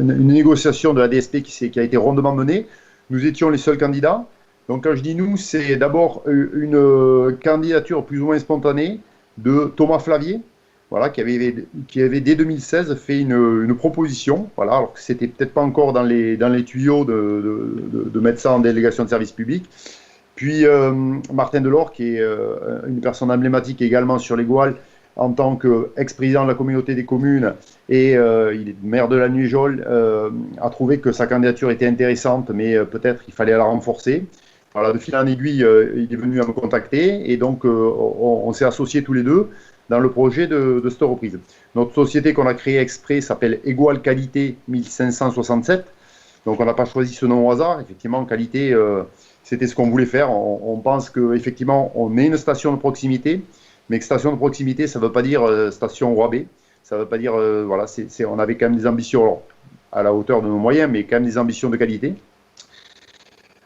[SPEAKER 6] négociation de la DSP qui a été rondement menée. Nous étions les seuls candidats. Donc, quand je dis nous, c'est d'abord une candidature plus ou moins spontanée de Thomas Flavier, voilà, qui avait dès 2016 fait une proposition, voilà, alors que c'était peut-être pas encore dans les tuyaux de mettre ça en délégation de service public. Puis Martin Delors, qui est une personne emblématique également sur les Gouales, en tant qu'ex-président de la communauté des communes et il est maire de la Nuéjole, a trouvé que sa candidature était intéressante, mais peut-être il fallait la renforcer. Voilà, de fil en aiguille, il est venu à me contacter et donc on s'est associés tous les deux dans le projet de cette reprise. Notre société qu'on a créée exprès s'appelle Egual Qualité 1567. Donc on n'a pas choisi ce nom au hasard. Effectivement, qualité, c'était ce qu'on voulait faire. On pense qu'effectivement, on est une station de proximité, mais que station de proximité, ça ne veut pas dire station au rabais. Ça ne veut pas dire, voilà, on avait quand même des ambitions alors, à la hauteur de nos moyens, mais quand même des ambitions de qualité.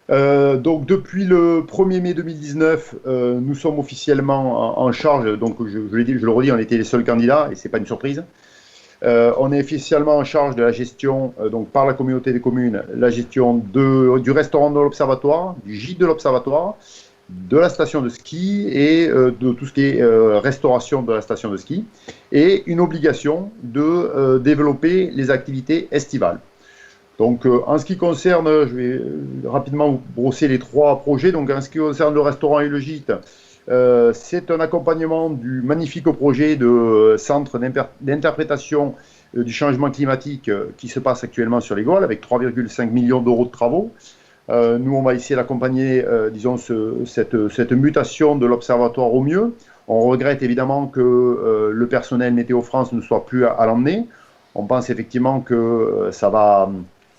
[SPEAKER 6] Donc depuis le 1er mai 2019, nous sommes officiellement en charge, donc je le redis, on était les seuls candidats et ce n'est pas une surprise. On est officiellement en charge de la gestion, donc par la communauté des communes, la gestion du restaurant de l'Observatoire, du gîte de l'Observatoire, de la station de ski et de tout ce qui est restauration de la station de ski, et une obligation de développer les activités estivales. Donc, en ce qui concerne, je vais rapidement vous brosser les trois projets. Donc, en ce qui concerne le restaurant et le gîte, c'est un accompagnement du magnifique projet de centre d'interprétation du changement climatique qui se passe actuellement sur les Gaules avec 3,5 millions d'euros de travaux. Nous, on va essayer d'accompagner, disons, cette mutation de l'observatoire au mieux. On regrette évidemment que le personnel Météo France ne soit plus à l'emmener. On pense effectivement que ça va...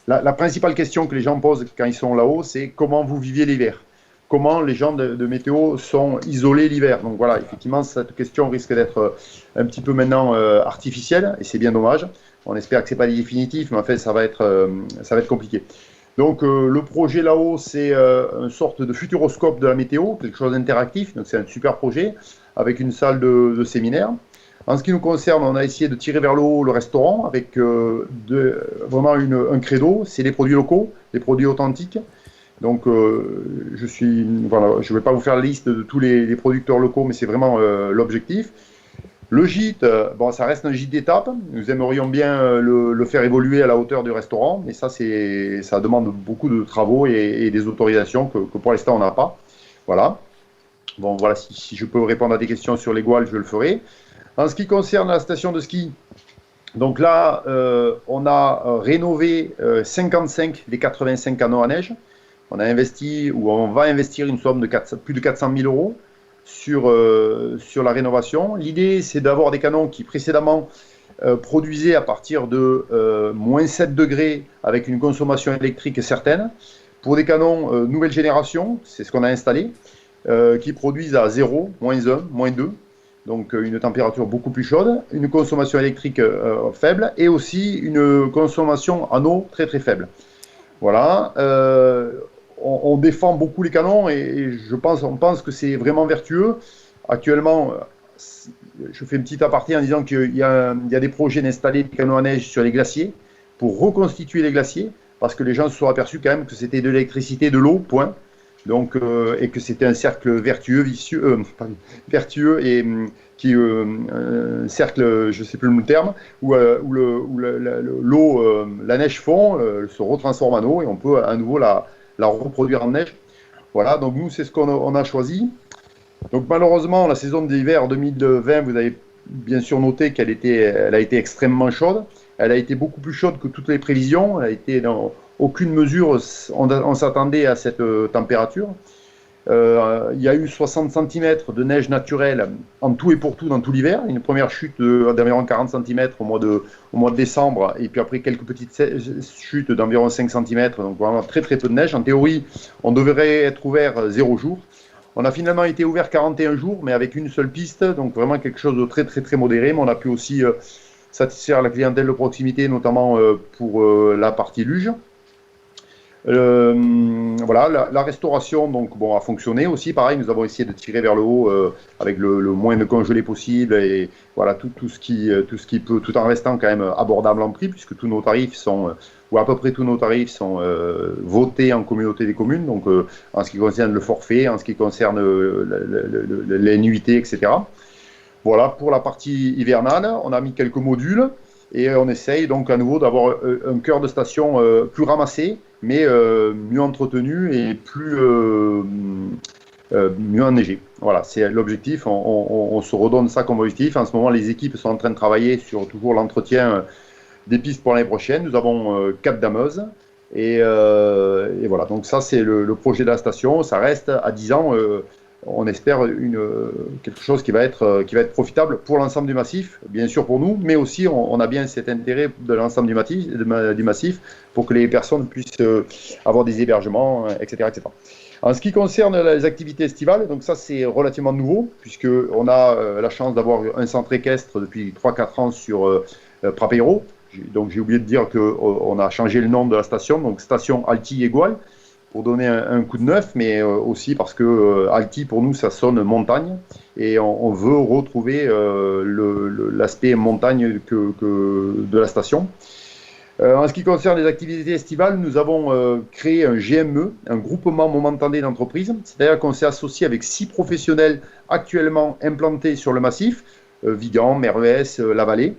[SPEAKER 6] La principale question que les gens posent quand ils sont là-haut, c'est comment vous viviez l'hiver? Comment les gens de météo sont isolés l'hiver? Donc voilà, effectivement, cette question risque d'être un petit peu maintenant artificielle, et c'est bien dommage. On espère que ce n'est pas définitif, mais en fait, ça va être compliqué. Donc le projet là-haut, c'est une sorte de futuroscope de la météo, quelque chose d'interactif, donc c'est un super projet, avec une salle de séminaire. En ce qui nous concerne, on a essayé de tirer vers le haut le restaurant avec vraiment un credo, c'est les produits locaux, les produits authentiques. Donc je ne vais pas vous faire la liste de tous les producteurs locaux, mais c'est vraiment l'objectif. Le gîte, bon, ça reste un gîte d'étape. Nous aimerions bien le faire évoluer à la hauteur du restaurant, mais ça demande beaucoup de travaux et des autorisations que pour l'instant on n'a pas. Voilà. Bon, voilà, si je peux répondre à des questions sur les Gouales, je le ferai. En ce qui concerne la station de ski, donc là, on a rénové 55 des 85 canons à neige. On a investi, ou on va investir une somme de plus de 400 000 euros sur la rénovation. L'idée, c'est d'avoir des canons qui précédemment produisaient à partir de moins 7 degrés avec une consommation électrique certaine. Pour des canons nouvelle génération, c'est ce qu'on a installé, qui produisent à 0, moins 1, moins 2. Donc une température beaucoup plus chaude, une consommation électrique faible et aussi une consommation en eau très très faible. Voilà. On défend beaucoup les canons et on pense que c'est vraiment vertueux. Actuellement, je fais une petite aparté en disant qu'il y a des projets d'installer des canons à neige sur les glaciers pour reconstituer les glaciers, parce que les gens se sont aperçus quand même que c'était de l'électricité, de l'eau, point. Donc, et que c'était un cercle vertueux et qui cercle, je ne sais plus le terme, où l'eau, la neige fond, se retransforme en eau et on peut à nouveau la reproduire en neige. Voilà, donc nous, c'est ce qu'on a choisi. Donc malheureusement, la saison d'hiver 2020, vous avez bien sûr noté qu'elle a été extrêmement chaude. Elle a été beaucoup plus chaude que toutes les prévisions. Elle a été dans aucune mesure, on s'attendait à cette température. Il y a eu 60 cm de neige naturelle en tout et pour tout dans tout l'hiver. Une première chute d'environ 40 cm au mois de décembre, et puis après quelques petites chutes d'environ 5 cm, donc vraiment très très peu de neige. En théorie, on devrait être ouvert 0 jours. On a finalement été ouvert 41 jours, mais avec une seule piste, donc vraiment quelque chose de très très très modéré, mais on a pu aussi satisfaire la clientèle de proximité, notamment pour la partie luge. Voilà, la restauration donc, bon, a fonctionné aussi. Pareil, nous avons essayé de tirer vers le haut avec le moins de congelés possible, et voilà, tout ce qui peut, tout en restant quand même abordable en prix, puisque tous nos tarifs sont, ou à peu près tous nos tarifs sont votés en communauté des communes, donc en ce qui concerne le forfait, en ce qui concerne les nuitées, etc. Voilà, pour la partie hivernale, on a mis quelques modules. Et on essaye donc à nouveau d'avoir un cœur de station plus ramassé, mais mieux entretenu et mieux enneigé. Voilà, c'est l'objectif. On se redonne ça comme objectif. En ce moment, les équipes sont en train de travailler sur toujours l'entretien des pistes pour l'année prochaine. Nous avons 4 dameuses. Et voilà, donc ça c'est le projet de la station. Ça reste à 10 ans. On espère quelque chose qui va être profitable pour l'ensemble du massif, bien sûr pour nous, mais aussi on a bien cet intérêt de l'ensemble du massif pour que les personnes puissent avoir des hébergements, etc., etc. En ce qui concerne les activités estivales, donc ça c'est relativement nouveau, puisqu'on a la chance d'avoir un centre équestre depuis 3-4 ans sur Prapeiro. Donc j'ai oublié de dire qu'on a changé le nom de la station, donc station Alti Egual, pour donner un coup de neuf, mais aussi parce que Alti, pour nous, ça sonne montagne, et on veut retrouver l'aspect montagne de la station. En ce qui concerne les activités estivales, nous avons créé un GME, un groupement momentané d'entreprises, c'est-à-dire qu'on s'est associé avec 6 professionnels actuellement implantés sur le massif, Vigan, Merves, La Vallée,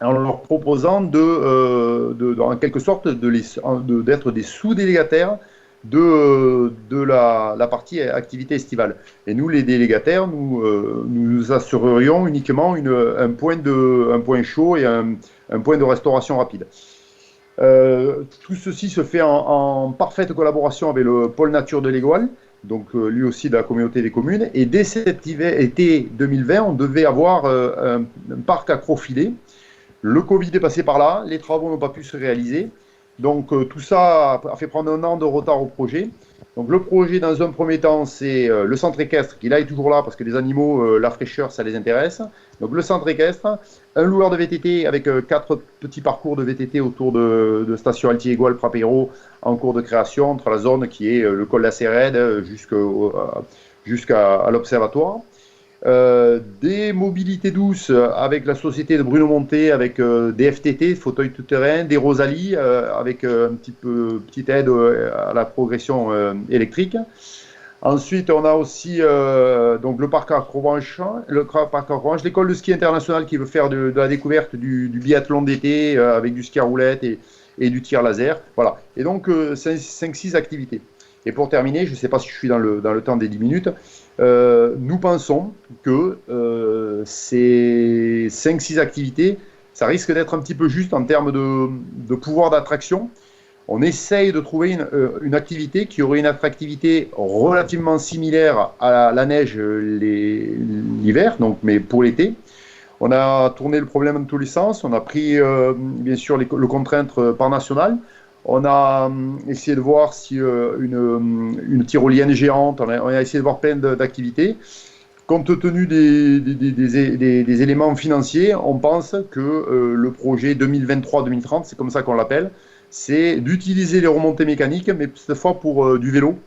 [SPEAKER 6] en leur proposant en quelque sorte d'être des sous-délégataires de la partie activité estivale. Et nous, les délégataires, nous assurerions uniquement un point chaud et un point de restauration rapide. Tout ceci se fait en parfaite collaboration avec le pôle nature de l'Égoal, donc lui aussi de la communauté des communes. Et dès cet été 2020, on devait avoir un parc acrophilé. Le Covid est passé par là, les travaux n'ont pas pu se réaliser. Donc tout ça a fait prendre 1 an de retard au projet. Donc le projet, dans un premier temps, c'est le centre équestre, qui là est toujours là parce que les animaux, la fraîcheur, ça les intéresse. Donc le centre équestre, un loueur de VTT avec 4 petits parcours de VTT autour de station Alti Egual Prapeiro en cours de création, entre la zone qui est le col de la Sérède jusqu'à l'observatoire. Des mobilités douces avec la société de Bruno Monté, avec des FTT, fauteuil tout-terrain, des Rosalie, avec petite aide à la progression électrique. Ensuite, on a aussi donc le parc Acrobranche, l'école de ski international qui veut faire de la découverte du biathlon d'été avec du ski à roulette et du tir laser. Voilà. Et donc 5-6 activités. Et pour terminer, je ne sais pas si je suis dans le temps des 10 minutes, nous pensons que ces 5-6 activités, ça risque d'être un petit peu juste en termes de pouvoir d'attraction. On essaye de trouver une activité qui aurait une attractivité relativement similaire à la neige l'hiver, donc, mais pour l'été. On a tourné le problème dans tous les sens, on a pris bien sûr le contrainte par national. On a essayé de voir si une tyrolienne géante, on a essayé de voir plein d'activités. Compte tenu des éléments financiers, on pense que le projet 2023-2030, c'est comme ça qu'on l'appelle, c'est d'utiliser les remontées mécaniques, mais cette fois pour du vélo.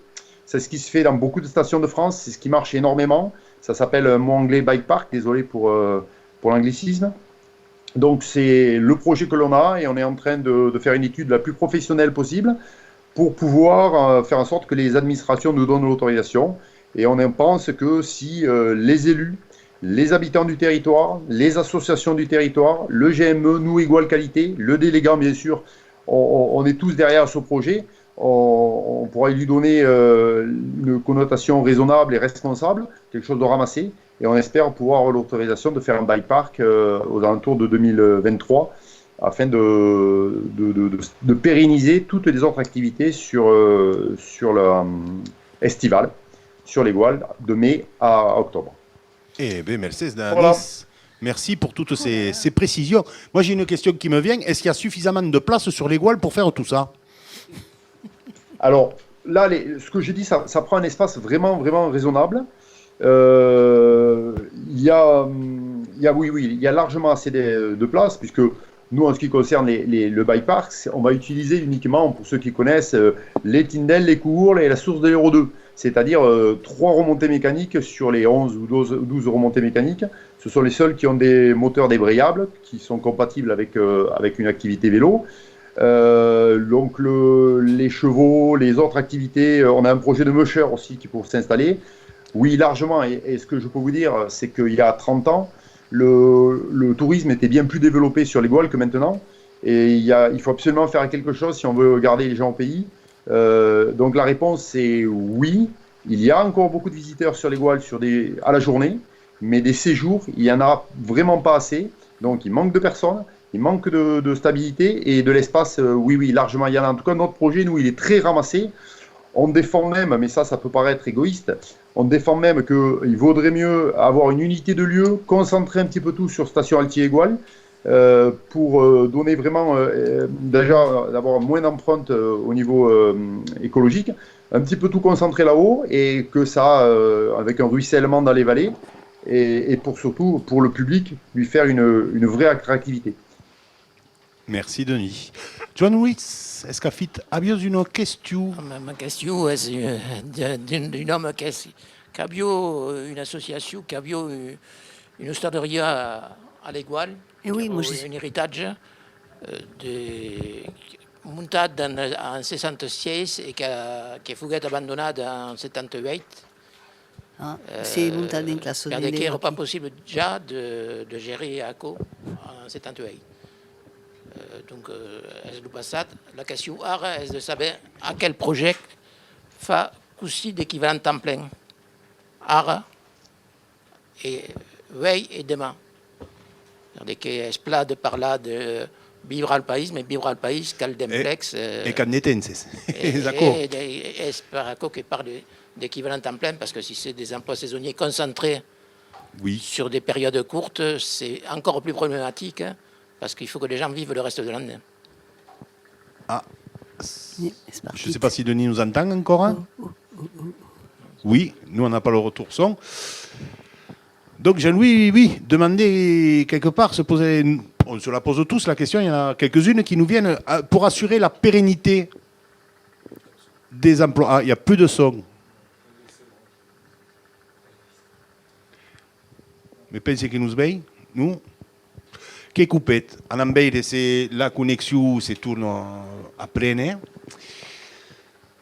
[SPEAKER 6] C'est ce qui se fait dans beaucoup de stations de France, c'est ce qui marche énormément. Ça s'appelle mot anglais bike park, désolé pour l'anglicisme. Donc c'est le projet que l'on a et on est en train de faire une étude la plus professionnelle possible pour pouvoir faire en sorte que les administrations nous donnent l'autorisation. Et on pense que si les élus, les habitants du territoire, les associations du territoire, le GME, nous Igual Qualité, le délégant bien sûr, on est tous derrière ce projet, on pourra lui donner une connotation raisonnable et responsable, quelque chose de ramassé, et on espère pouvoir avoir l'autorisation de faire un bike park aux alentours de 2023 afin de pérenniser toutes les autres activités sur la estivale, sur les Gouales, de mai à octobre.
[SPEAKER 2] Eh bien, merci, Denis.
[SPEAKER 6] Voilà.
[SPEAKER 2] Merci pour toutes ces précisions. Moi, j'ai une question qui me vient. Est-ce qu'il y a suffisamment de place sur les Gouales pour faire tout ça?
[SPEAKER 6] Alors, là, ce que j'ai dit, ça prend un espace vraiment, vraiment raisonnable. Il y a largement assez de place, puisque nous, en ce qui concerne le bike park, on va utiliser uniquement, pour ceux qui connaissent, les Tindelles, les Courles et la source de l'Héro 2. C'est-à-dire 3 remontées mécaniques sur les 11 ou 12 remontées mécaniques. Ce sont les seuls qui ont des moteurs débrayables, qui sont compatibles avec une activité vélo. Donc les chevaux, les autres activités, on a un projet de musher aussi qui peut s'installer. Oui, largement. Et ce que je peux vous dire, c'est qu'il y a 30 ans, le tourisme était bien plus développé sur les Gouales que maintenant. Et il faut absolument faire quelque chose si on veut garder les gens au pays. Donc la réponse c'est oui. Il y a encore beaucoup de visiteurs sur les Gouales à la journée, mais des séjours, il n'y en a vraiment pas assez. Donc il manque de personnes, il manque de stabilité et de l'espace. Oui, largement il y en a. En tout cas, notre projet, nous, il est très ramassé. On défend même, mais ça peut paraître égoïste, on défend même qu'il vaudrait mieux avoir une unité de lieu, concentrer un petit peu tout sur Station Altier-Gouales, pour donner vraiment, déjà, d'avoir moins d'empreintes au niveau écologique, un petit peu tout concentrer là-haut, et que ça, avec un ruissellement dans les vallées, et surtout, pour le public, lui faire une vraie attractivité.
[SPEAKER 2] Merci, Denis. Joan Witz, est-ce qu'avez une question?
[SPEAKER 10] Ma question est d'un homme qui a une association, qui a une osteria à l'Égual,
[SPEAKER 11] oui, moi,
[SPEAKER 10] un héritage monté en 66 et qui est fugué abandonné en 78.
[SPEAKER 11] C'est monté en classe.
[SPEAKER 10] Il n'est pas possible déjà de gérer à co en 78. Donc, la question est de savoir à quel projet fa aussi d'équivalent temps plein. Ara et veille et demain. C'est-à-dire qu'est-ce plat de parler de vivre al país, mais vivre al país, cal d'emplex.
[SPEAKER 2] Et qu'en est-ce? D'accord.
[SPEAKER 10] Et par qui parle d'équivalent temps plein, parce que si c'est des emplois saisonniers concentrés sur des périodes courtes, c'est encore plus problématique. Parce qu'il faut que les gens vivent le reste de l'année.
[SPEAKER 2] Ah, je ne sais pas si Denis nous entend encore. Hein? Oui, nous on n'a pas le retour son. Donc Jean-Louis, oui, demander quelque part, on se la pose tous la question, il y en a quelques-unes qui nous viennent pour assurer la pérennité des emplois. Ah, il y a peu de son. Mais pensez que nous veillent, nous. Che coupet, en ambeire c'est la connexion se tourne à plein.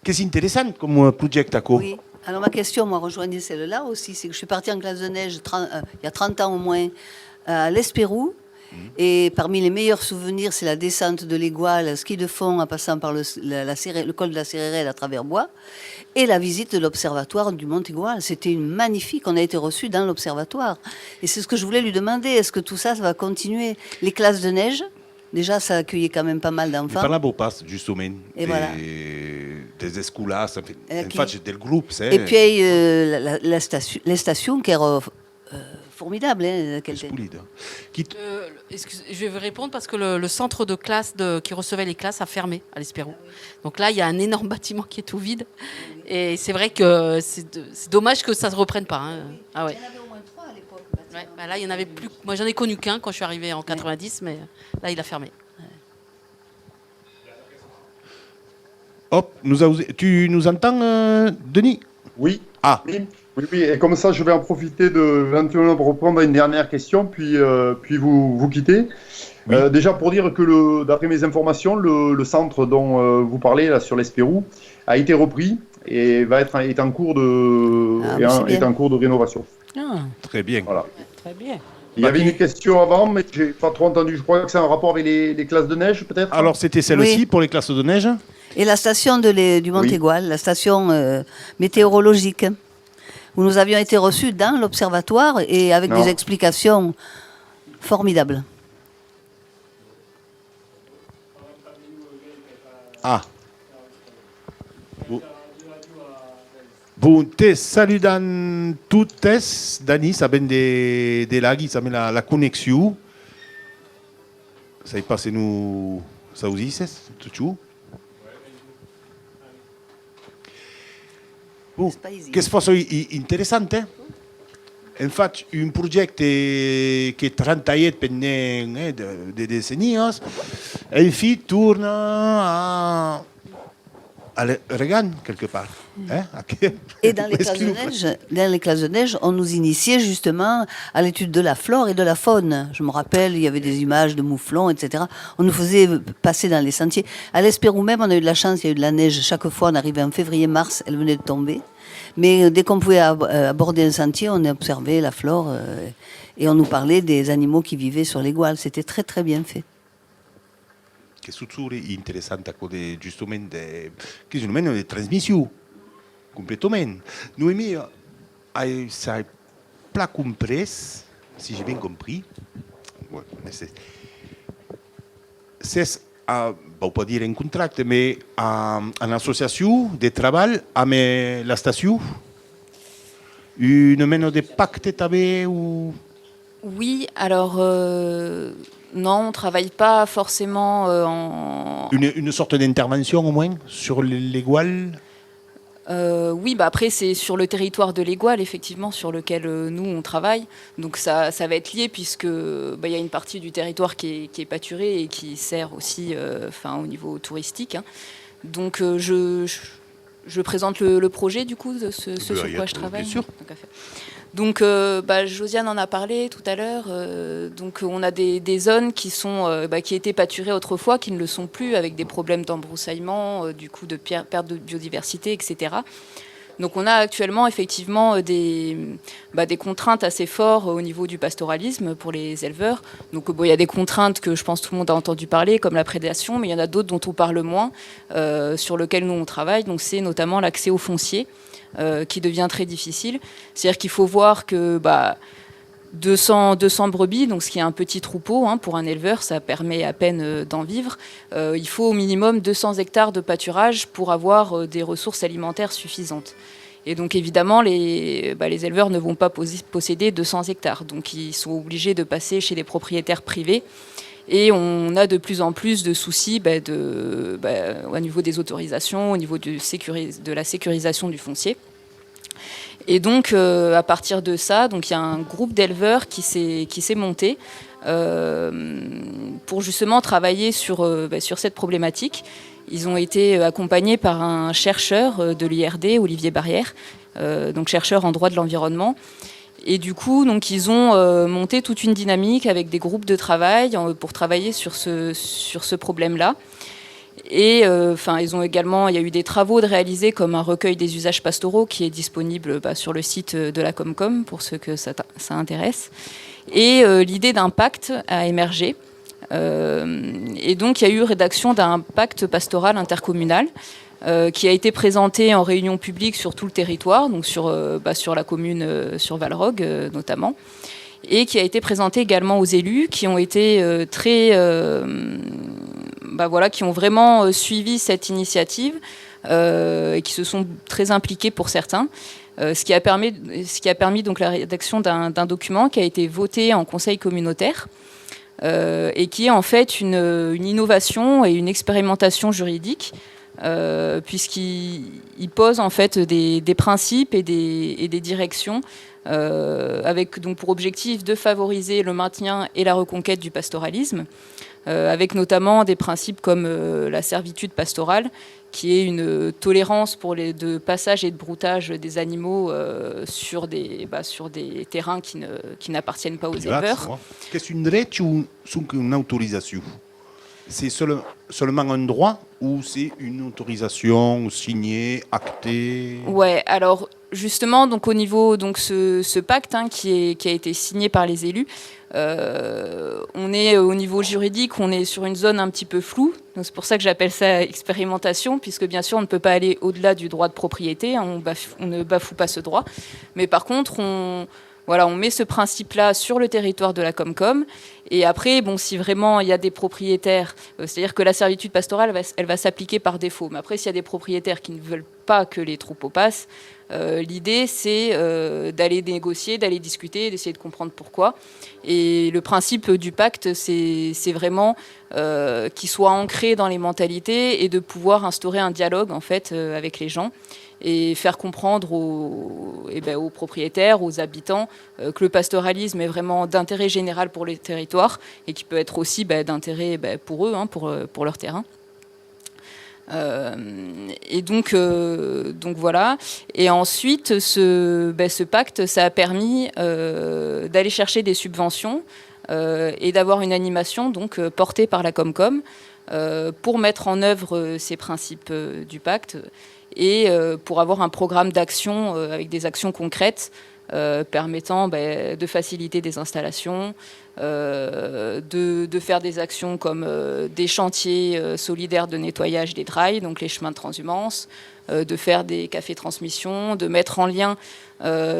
[SPEAKER 2] Qu'est-ce intéressant comme projet à quoi?
[SPEAKER 11] Oui, alors ma question, moi, rejoignait celle-là aussi, c'est que je suis partie en classe de neige il y a 30 ans au moins à l'Espérou. Et parmi les meilleurs souvenirs, c'est la descente de l'Égual, ski de fond en passant par le col de la Cérérelle à travers bois, et la visite de l'observatoire du Mont Égual. C'était magnifique, on a été reçus dans l'observatoire. Et c'est ce que je voulais lui demander, est-ce que tout ça, ça va continuer? Les classes de neige, déjà ça accueillait quand même pas mal d'enfants.
[SPEAKER 2] Par là, beau passe, justement,
[SPEAKER 11] et voilà.
[SPEAKER 2] Des escoulas, en fait, j'étais le groupe.
[SPEAKER 11] Et puis les stations qui étaient formidable. Hein,
[SPEAKER 3] je vais vous répondre parce que le centre de classe qui recevait les classes a fermé à l'Espérou. Donc là, il y a un énorme bâtiment qui est tout vide. Et c'est vrai que c'est dommage que ça ne se reprenne pas. Hein. Ah ouais.
[SPEAKER 11] Il y en avait au moins 3 à l'époque.
[SPEAKER 3] Ouais, bah là, il y en avait plus. Moi, j'en ai connu qu'un quand je suis arrivée en 90, mais là, il a fermé.
[SPEAKER 2] Hop, tu nous entends, Denis?
[SPEAKER 6] Oui.
[SPEAKER 2] Ah.
[SPEAKER 6] Oui, et comme ça, je vais en profiter de éventuellement pour répondre à une dernière question, puis vous quitter.
[SPEAKER 2] Oui.
[SPEAKER 6] Déjà pour dire que d'après mes informations, le centre dont vous parlez là sur l'Espérou a été repris et est en cours de rénovation.
[SPEAKER 7] Ah,
[SPEAKER 2] Très bien.
[SPEAKER 6] Voilà.
[SPEAKER 7] très bien.
[SPEAKER 6] Il y avait une question avant, mais j'ai pas trop entendu. Je crois que c'est un rapport avec les classes de neige, peut-être.
[SPEAKER 2] Alors, c'était celle-ci
[SPEAKER 11] Oui.
[SPEAKER 2] pour les classes de neige.
[SPEAKER 11] Et la station du Montégoal, la station météorologique, où nous avions été reçus dans l'observatoire et avec
[SPEAKER 6] Non.
[SPEAKER 11] des explications formidables.
[SPEAKER 2] Ah. Bon, te saludan toutes, Dani, saben de lagi, saben la connexion. Ça y passe nous, ça vous dit, tout. Bon, qu'est-ce que c'est intéressant, hein? En fait, un projet qui est 30 ans pendant des décennies, et puis tourne à Regan, quelque part. Hein?
[SPEAKER 11] Et dans les classes de neige, on nous initiait justement à l'étude de la flore et de la faune. Je me rappelle, il y avait des images de mouflons, etc. On nous faisait passer dans les sentiers. À l'Espérou même, on a eu de la chance, il y a eu de la neige chaque fois. On arrivait en février-mars, elle venait de tomber. Mais dès qu'on pouvait aborder un sentier, on observait la flore et on nous parlait des animaux qui vivaient sur les gouales. C'était très très bien fait.
[SPEAKER 2] Che è interessante giustamente che è una trasmissione completamente. Noi c'est pas compris, si j'ai bien compris. Ouais, c'est on peut dire un contrat, mais une association de travail avec la station, une mène de pacte tabé ou...
[SPEAKER 4] Oui, alors non, on ne travaille pas forcément en...
[SPEAKER 2] Une sorte d'intervention au moins sur les gouales.
[SPEAKER 4] Oui, bah après c'est sur le territoire de l'Égual, effectivement, sur lequel nous on travaille. Donc ça va être lié puisque y a une partie du territoire qui est pâturée et qui sert aussi au niveau touristique. Hein. Donc je présente le projet du coup, ce sur quoi je travaille.
[SPEAKER 2] Bien sûr.
[SPEAKER 4] Donc Josiane en a parlé tout à l'heure. Donc on a des zones qui sont qui étaient pâturées autrefois, qui ne le sont plus, avec des problèmes d'embroussaillement, du coup de perte de biodiversité, etc. Donc on a actuellement effectivement des contraintes assez fortes au niveau du pastoralisme pour les éleveurs. Donc il y a des contraintes que je pense tout le monde a entendu parler, comme la prédation, mais il y en a d'autres dont on parle moins, sur lesquelles nous on travaille. Donc c'est notamment l'accès au foncier. Qui devient très difficile. C'est-à-dire qu'il faut voir que 200 brebis, donc ce qui est un petit troupeau, hein, pour un éleveur, ça permet à peine d'en vivre. Il faut au minimum 200 hectares de pâturage pour avoir des ressources alimentaires suffisantes. Et donc évidemment, les éleveurs ne vont pas posséder 200 hectares. Donc ils sont obligés de passer chez des propriétaires privés. Et on a de plus en plus de soucis au niveau des autorisations, au niveau de la sécurisation du foncier. Et donc, à partir de ça, il y a un groupe d'éleveurs qui s'est monté pour justement travailler sur cette problématique. Ils ont été accompagnés par un chercheur de l'IRD, Olivier Barrière, donc chercheur en droit de l'environnement. Et du coup, ils ont monté toute une dynamique avec des groupes de travail pour travailler sur ce problème-là. Et il y a eu des travaux de réaliser comme un recueil des usages pastoraux qui est disponible sur le site de la Comcom pour ceux que ça intéresse. Et l'idée d'un pacte a émergé. Et donc, il y a eu rédaction d'un pacte pastoral intercommunal qui a été présenté en réunion publique sur tout le territoire, donc sur la commune, sur Valrogue notamment, et qui a été présenté également aux élus qui ont été qui ont vraiment suivi cette initiative et qui se sont très impliqués pour certains. Ce qui a permis donc la rédaction d'un document qui a été voté en conseil communautaire et qui est en fait une innovation et une expérimentation juridique. Puisqu'il pose en fait des principes et des directions avec donc pour objectif de favoriser le maintien et la reconquête du pastoralisme, avec notamment des principes comme la servitude pastorale qui est une tolérance de passage et de broutage des animaux sur des terrains qui n'appartiennent pas aux éleveurs.
[SPEAKER 2] Qu'est-ce qu'un droit ou une autorisation? C'est seulement un droit ou c'est une autorisation signée, actée?
[SPEAKER 4] Ouais, alors justement, donc au niveau ce pacte qui a été signé par les élus, on est au niveau juridique, on est sur une zone un petit peu floue. Donc c'est pour ça que j'appelle ça expérimentation, puisque bien sûr on ne peut pas aller au-delà du droit de propriété, on ne bafoue pas ce droit. Mais par contre, on met ce principe-là sur le territoire de la Comcom. Et après, si vraiment il y a des propriétaires, c'est-à-dire que la servitude pastorale, elle va s'appliquer par défaut. Mais après, s'il y a des propriétaires qui ne veulent pas que les troupeaux passent, l'idée, c'est d'aller négocier, d'aller discuter, d'essayer de comprendre pourquoi. Et le principe du pacte, c'est vraiment qu'il soit ancré dans les mentalités et de pouvoir instaurer un dialogue, en fait, avec les gens et faire comprendre aux propriétaires, aux habitants, que le pastoralisme est vraiment d'intérêt général pour les territoires et qui peut être aussi d'intérêt pour eux, pour leur terrain. Et donc voilà. Et ensuite, ce pacte, ça a permis d'aller chercher des subventions et d'avoir une animation portée par la Comcom pour mettre en œuvre ces principes du pacte et pour avoir un programme d'action avec des actions concrètes permettant de faciliter des installations, de faire des actions comme des chantiers solidaires de nettoyage des drailles, donc les chemins de transhumance, de faire des cafés transmission, de mettre en lien,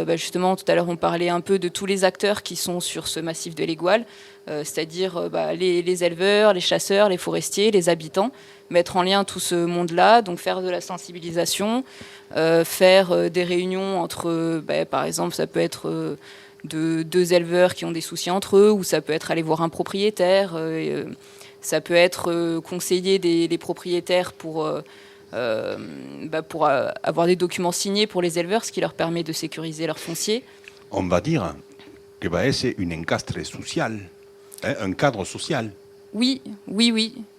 [SPEAKER 4] justement tout à l'heure on parlait un peu de tous les acteurs qui sont sur ce massif de l'Aigoual, c'est-à-dire les éleveurs, les chasseurs, les forestiers, les habitants, mettre en lien tout ce monde-là, donc faire de la sensibilisation, faire des réunions entre, par exemple, ça peut être deux éleveurs qui ont des soucis entre eux, ou ça peut être aller voir un propriétaire, ça peut être conseiller des propriétaires pour avoir des documents signés pour les éleveurs, ce qui leur permet de sécuriser leur foncier.
[SPEAKER 2] On va dire que c'est un encastre social, un cadre social.
[SPEAKER 4] Oui,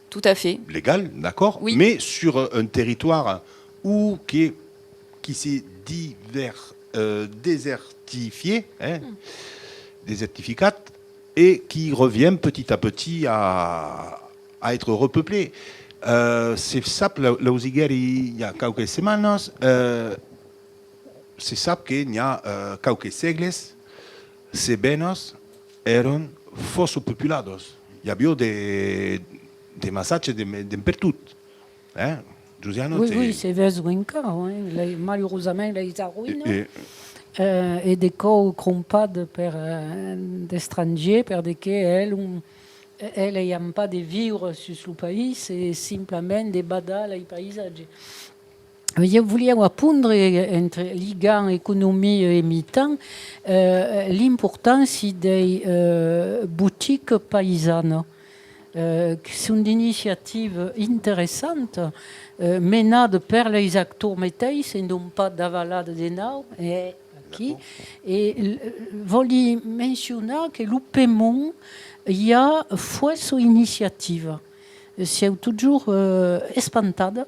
[SPEAKER 4] tout à fait.
[SPEAKER 2] Légal, d'accord,
[SPEAKER 4] oui.
[SPEAKER 2] Mais sur un territoire qui s'est désertifié, désertificat, et qui revient petit à petit à être repeuplé. C'est ça, il y a quelques semaines, c'est ça qu'il y a quelques segles, ces benos eran fossopopulados. Il y a des massacres d'impertut. Giuliano,
[SPEAKER 7] oui, c'est Veswinka, malheureusement, les ruines. Et des corps crompades par des étrangers, par lesquels elles n'ayant pas de vivre sur le pays, c'est simplement des badals et paysages. Je voulais apprendre entre ligand, économie et mi-temps l'importance des boutiques paysannes. Qui sont des initiatives intéressantes menée par les acteurs métis et non pas d'avalade des naux. Et voulais mentionner que le paiement, il y a fois son initiative. C'est toujours espantada.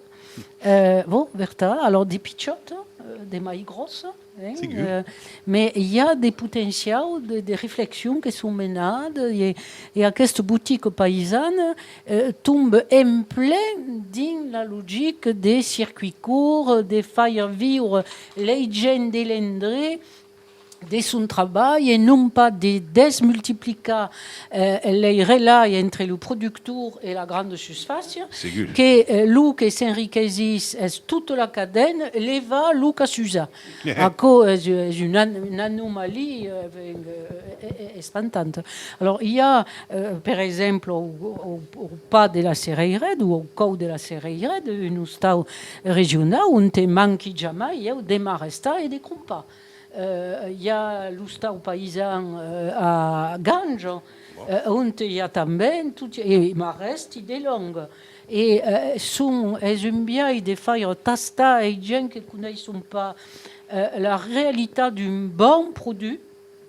[SPEAKER 7] Bertha, alors des pichottes, des mailles grosses. Mais il y a des potentiels, des réflexions qui sont menées et cette boutique paysanne tombe en plein dans la logique des circuits courts, de faire vivre les gens de l'Indre de son travail et non pas de démultiplier les relations entre le producteur et la grande surface, que l'eau qui s'enriquit toute la cadenne, les va l'eau qui s'usa. C'est une anomalie espantante. Alors, il y a, par exemple, au pas de la Serreirede ou au cou de la Serreirede, une stade régionale où on ne manque jamais, il y a des marestas et des compas. Il y a l'Ustau paysan à Gange, où il y a também, et il reste des langues. Et c'est un bien de faire tester et gens qui ne connaissent pas la réalité d'un bon produit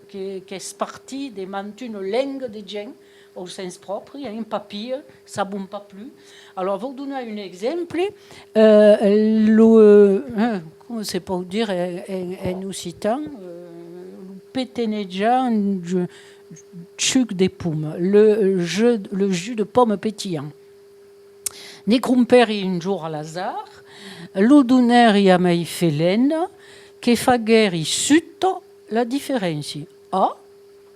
[SPEAKER 7] qui est parti de maintenir une langue des gens au sens propre, il y a un papier, ça ne bombe pas plus. Alors, pour donner un exemple, comment c'est pour dire en occitan, péténéja, chuc des pommes, le jus de pomme pétillant. Ne grumperi un jour à l'hasard, lo doneri a mei felena, che fagheri sutto la differenza. Ah,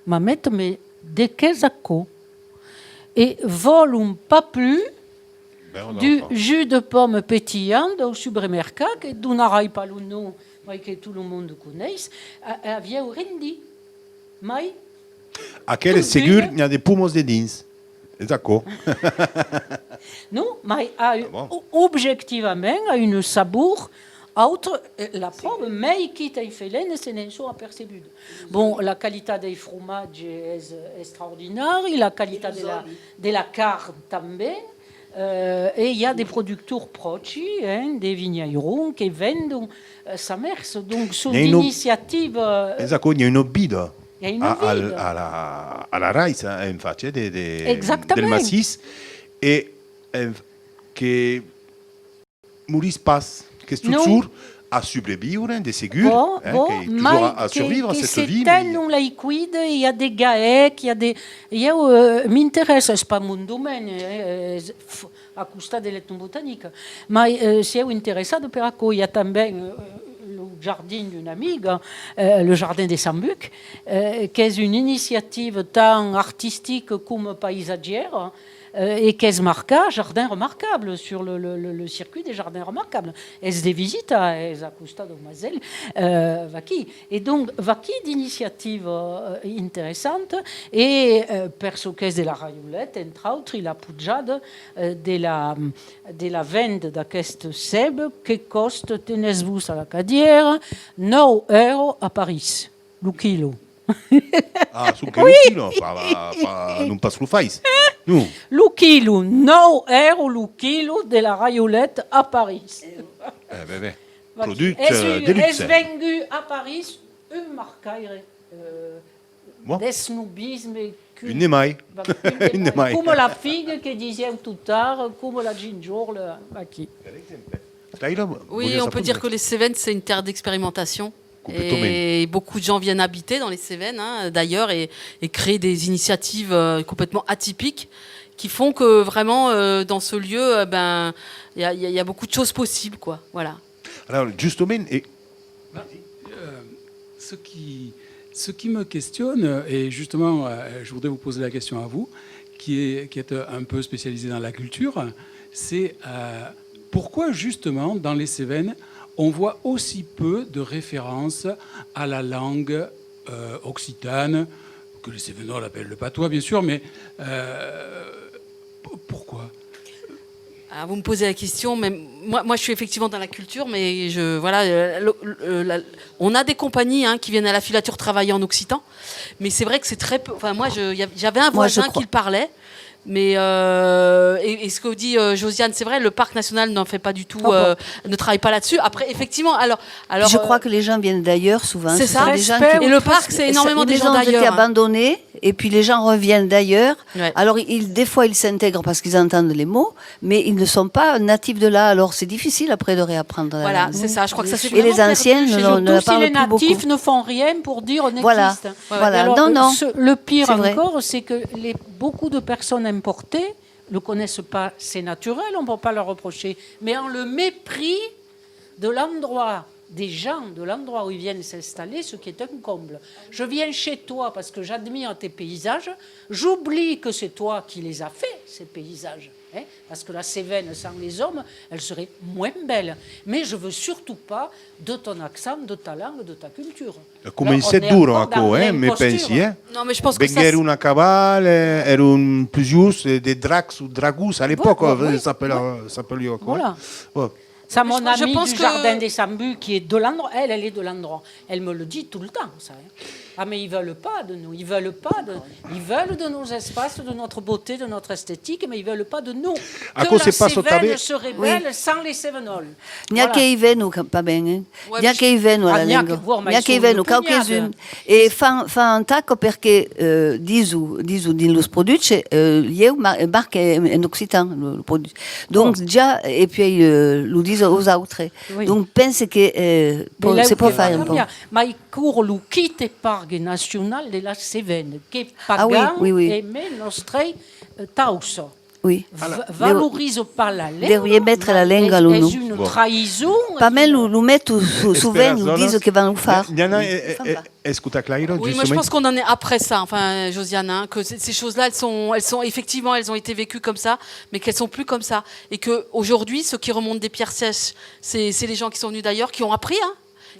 [SPEAKER 7] ma mettemi de quesaco. Et volum pas plus du jus de pomme pétillant au supermercato, che donnerai pas le nom, mais que tout le monde connaît, a via rendi. Mais
[SPEAKER 2] Aquel es segur, il y a des pommes de dins. D'accord.
[SPEAKER 7] non, mais objectivement, a une sabour autre, la preuve, mais qui t'a fait l'aine, c'est une chose apercebue. Bon, la qualité des fromages est extraordinaire, la qualité de la carne también, et il y a des producteurs proches, des vignerons qui vendent sa mère. Donc, c'est une initiative.
[SPEAKER 2] Exactement, il y a une obide. Alla Rais, infatti, del Massis, e che Maurice passe, che toujours à survivre, de ségur, toujours à survivre à cette vie.
[SPEAKER 7] Non liquide, il y a des GAEC, il y a des... m'intéresse, c'est pas mon domaine, à costa de l'ethnobotanica, mais si è interessato per il y a também le jardin d'une amiga, le jardin des Sambucs, qui est une initiative tant artistique comme paysagère, et qui est marqué jardin remarquable sur le circuit des jardins remarquables. Et des visites à Costa de Mazel, Vaki. Et donc, Vaki d'initiative intéressante, et perso che de la Raiolette, entre autres, il a pujado de la vente d'aquest seb qui coste, tenez-vous à la cadière, 9 € à Paris, le kilo.
[SPEAKER 2] Ah, su che oui. Kilo, non pas lo fais. No.
[SPEAKER 7] Le kilo, 9 € le kilo de la Raiolette à Paris.
[SPEAKER 2] Produit de luxe.
[SPEAKER 7] Est vendu à Paris un marquaire des snobisme.
[SPEAKER 2] Une maille.
[SPEAKER 7] Comme la figue que disait tout tard, comme la ginger, le maquis.
[SPEAKER 3] Oui, on peut dire que les Cévennes, c'est une terre d'expérimentation. Et beaucoup de gens viennent habiter dans les Cévennes, d'ailleurs, et créer des initiatives complètement atypiques qui font que vraiment, dans ce lieu, il y a beaucoup de choses possibles, quoi. Voilà.
[SPEAKER 2] Alors, justement,
[SPEAKER 9] ce qui me questionne, et justement, je voudrais vous poser la question à vous, qui êtes un peu spécialisé dans la culture, c'est pourquoi justement dans les Cévennes, on voit aussi peu de références à la langue occitane, que les Cévennois l'appellent le patois, bien sûr, mais pourquoi ?
[SPEAKER 3] Alors, vous me posez la question, mais moi je suis effectivement dans la culture, mais on a des compagnies qui viennent à la filature travailler en occitan, mais c'est vrai que c'est très peu. Enfin, moi, j'avais un voisin qui le parlait. Mais et ce que dit Josiane, c'est vrai, le parc national n'en fait pas du tout, ne travaille pas là-dessus. Après, effectivement, alors
[SPEAKER 11] je crois que les gens viennent d'ailleurs souvent.
[SPEAKER 3] C'est ça. Et le parc, c'est énormément des gens d'ailleurs.
[SPEAKER 11] Les maisons ont été abandonnées, et puis les gens reviennent d'ailleurs. Ouais. Alors, des fois, ils s'intègrent parce qu'ils entendent les mots, mais ils ne sont pas natifs de là. Alors, c'est difficile après de réapprendre.
[SPEAKER 3] Voilà, c'est ça. Je crois que ça c'est.
[SPEAKER 11] Et les anciens ne parlent
[SPEAKER 7] les
[SPEAKER 11] plus beaucoup.
[SPEAKER 7] natifs ne font rien pour dire on existe.
[SPEAKER 11] Voilà.
[SPEAKER 7] Alors,
[SPEAKER 11] non.
[SPEAKER 7] Le pire encore, c'est que beaucoup de personnes importées ne connaissent pas, c'est naturel, on ne peut pas leur reprocher, mais en le mépris de l'endroit, des gens, de l'endroit où ils viennent s'installer, ce qui est un comble. Je viens chez toi parce que j'admire tes paysages, j'oublie que c'est toi qui les as faits, ces paysages. Parce que la Cévenne sans les hommes, elle serait moins belle. Mais je ne veux surtout pas de ton accent, de ta langue, de ta culture.
[SPEAKER 2] Come c'est dur encore, mais pensi,
[SPEAKER 3] Non, mais je pense que ça...
[SPEAKER 2] Venir una cavale, erano plus juste des dracs ou dragus à l'époque, s'appelait encore.
[SPEAKER 7] Voilà. Ça,
[SPEAKER 3] Mais
[SPEAKER 7] mon
[SPEAKER 3] je
[SPEAKER 7] amie
[SPEAKER 3] pense
[SPEAKER 7] du
[SPEAKER 3] que-
[SPEAKER 7] Jardin des Sambus, qui est de l'endroit, elle est de l'endroit. Elle me le dit tout le temps, ça. Hein. Ah, mais ils veulent pas de nous. Ils veulent de nos espaces, de notre beauté, de notre esthétique, mais ils veulent pas de nous.
[SPEAKER 2] À
[SPEAKER 7] Que
[SPEAKER 2] cause
[SPEAKER 7] la
[SPEAKER 2] c'est pas
[SPEAKER 7] Cévennes
[SPEAKER 2] sottave-
[SPEAKER 7] serait belle sans les Cévenols.
[SPEAKER 11] Neanche i venu va bene,
[SPEAKER 3] Ouais,
[SPEAKER 11] neanche
[SPEAKER 3] mais
[SPEAKER 11] i venu alla
[SPEAKER 7] neanche-
[SPEAKER 11] lingua,
[SPEAKER 7] guarda, ma
[SPEAKER 11] neanche i
[SPEAKER 7] sono
[SPEAKER 11] venu,
[SPEAKER 7] pugnate.
[SPEAKER 11] qualchesun. E fa un tacco perché disu din los produce, io marque en occitan lo produce. Donc già, e poi lo diso aux autres.
[SPEAKER 7] Oui.
[SPEAKER 11] Donc pense che se può fare un po'.
[SPEAKER 7] Ma il curlo chi parghe nazionale della Cévennes, che
[SPEAKER 11] Ah oui,
[SPEAKER 7] pagan
[SPEAKER 11] oui, oui.
[SPEAKER 7] e me nostre tauso.
[SPEAKER 11] Oui.
[SPEAKER 7] Valorise pas la langue.
[SPEAKER 11] Devi mettere la lingua all'uno.
[SPEAKER 7] È una trahison.
[SPEAKER 11] Pas me lo metto su ven, lo diso che vanno a fare.
[SPEAKER 2] Diana, est-ce que tu as clair
[SPEAKER 3] Oui, moi je pense qu'on en est après ça, enfin Josiane, hein, que ces choses-là, elles sont effectivement, elles ont été vécues comme ça, mais qu'elles sont plus comme ça, et que aujourd'hui, ceux qui remontent des pierres sèches, c'est les gens qui sont venus d'ailleurs, qui ont appris, hein,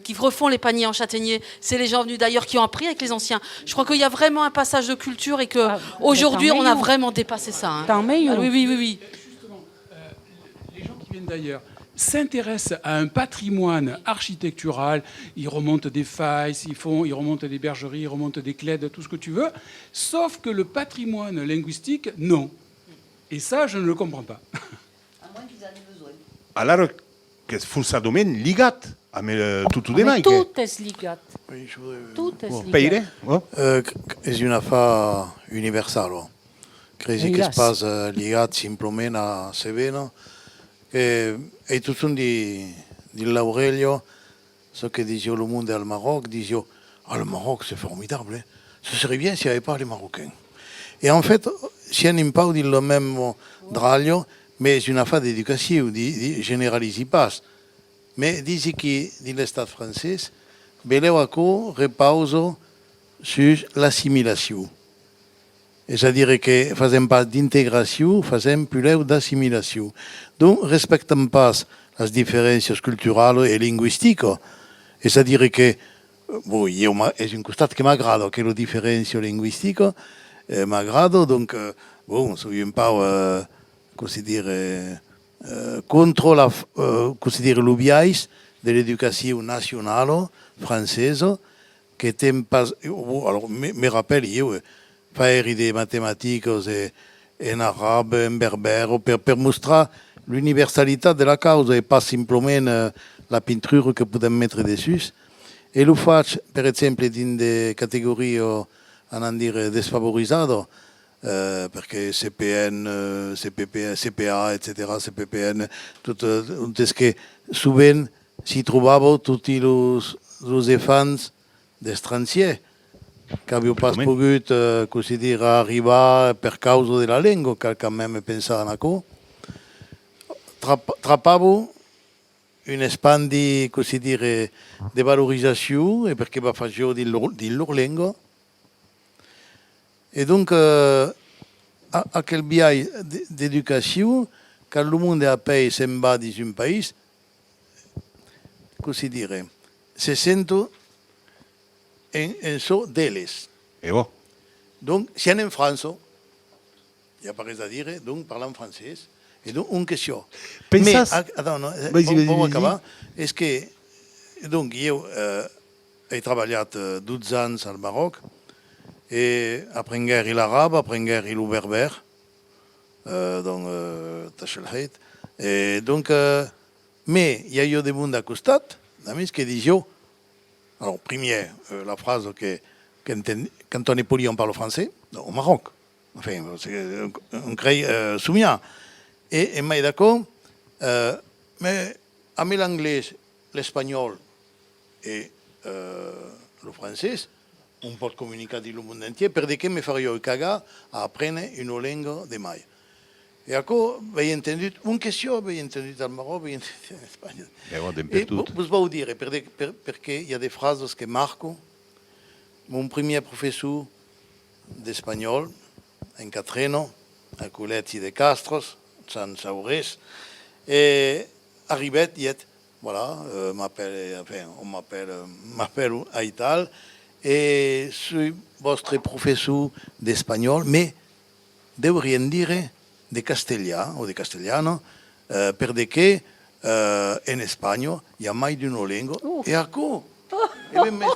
[SPEAKER 3] qui refont les paniers en châtaignier, c'est les gens venus d'ailleurs qui ont appris avec les anciens. Je crois qu'il y a vraiment un passage de culture et que aujourd'hui,
[SPEAKER 7] tant
[SPEAKER 3] on a
[SPEAKER 7] mieux.
[SPEAKER 3] vraiment dépassé ça. Hein.
[SPEAKER 7] Tant mieux.
[SPEAKER 3] Ah, oui.
[SPEAKER 9] Les gens qui viennent d'ailleurs s'intéressent à un patrimoine architectural, ils remontent des failles, ils remontent des bergeries, ils remontent des clèdes, tout ce que tu veux, sauf que le patrimoine linguistique, non. Et ça, je ne le comprends pas.
[SPEAKER 2] Alors, che forse domen ligat a tutto de mai.
[SPEAKER 7] Tout est ligat.
[SPEAKER 8] Oui, je voudrais...
[SPEAKER 7] Tout est ligat.
[SPEAKER 2] Peire? Oh.
[SPEAKER 8] És una affaire universal. Oh. Crezi che
[SPEAKER 7] Hélas.
[SPEAKER 8] es pas ligat simplement a Cévennes, che è tutto di l'Aurelio, ce que disait le monde al Maroc, disait ah, le Maroc c'est formidable, hein. Ce serait bien s'il n'y avait pas les Marocains. Et en fait, si on parle du même draglio, mais c'est une affaire d'éducation, généralise pas. Mais disait que dans l'État français, Belewako repose sur l'assimilation. C'est-à-dire que faisons pas d'intégration, faisons plus d'assimilation. Donc, respectons pas les différences culturelles et linguistiques. C'est-à-dire que, bon, c'est un constat qui m'agrade, que les différences linguistiques m'agradent. Donc, bon, soyons pas, contre la, le biais de l'éducation nationale française, qui était pas, alors, me rappelle, faire des mathématiques en arabe, en berbère, pour montrer l'universalité de la cause et pas simplement la peinture que pouvons mettre dessus. Et le fait, par exemple, dans des catégories défavorisées, parce que CPN, CPP, CPA, etc., CPPN, tout ce que souvent s'y trouvent tous les enfants d'étrangers qui n'avaient pas pu arriver per causa de la lingua, car quand même pensava en això. Trappavo un espan de valorisation et perché va faire di leur lingua. Et donc, à quel biais d'éducation, quand le monde a payé s'en va dans un pays, se sent en so d'elles.
[SPEAKER 2] Et bon.
[SPEAKER 8] Donc, si on est en France, il n'y a pas rien à dire, donc parle en français. Et donc, une question.
[SPEAKER 2] Pensas...
[SPEAKER 8] Mais, attends, non,
[SPEAKER 2] vas-y.
[SPEAKER 8] acabar. Est-ce que, donc, j'ai travaillé 12 ans au Maroc, et aprenguer l'arabe, aprenguer le berbère, donc, Tachelheit. Et donc, mais il y a eu des mondes à costat, d'amis qui disaient, alors, premier, la phrase que quand on est poli, on parle français, au Maroc. Enfin, on crée souvenir. Et moi, d'accord, mais avec l'anglais, l'espagnol et le français, on peut communiquer dans le monde entier, parce que me ferais caga à apprendre une langue de maille. Et après, j'ai entendu une question, j'ai entendu au Maroc, j'ai entendu en Espagne. Et vous dire, parce qu'il y a des phrases qui marquent. Mon premier professeur d'espagnol, en Catreno, à Coletti de Castros, San Saurés, et arrivé, il dit, voilà, on m'appelle Aital, et je suis votre professeur d'espagnol, mais devriez dire de castellano, parce que in Spagna il y a mai di una lingua e a co. Non, mais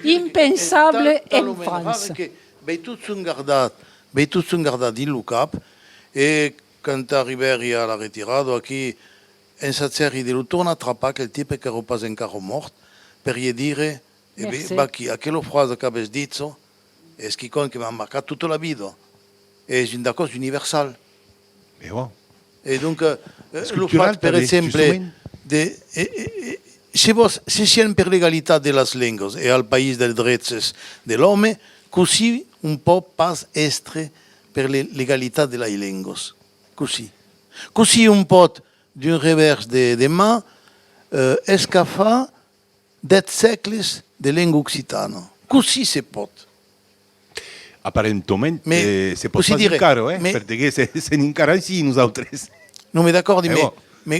[SPEAKER 7] Impensable in France.
[SPEAKER 8] Bei tutti sono guardati in Lucap e quando arrivai alla ritirata qui in serie di torna attrappa quel tipo che era pas ancora morto per gli dire a quella frase che avevi detto è che mi ha marcato tutta la vita è una cosa universale e dunque lo fatto per esempio se siamo per l'egalità delle lingue e al paese dei diritti dell'uomo così un po' pas essere per l'egalità delle lingue così un po' d'un revers de main escaffa 10 secoli di lingua occitana così si può.
[SPEAKER 2] Apparentemente se può fare caro, perché se ne incara sì, nosaltres.
[SPEAKER 8] Non mi d'accordo, ma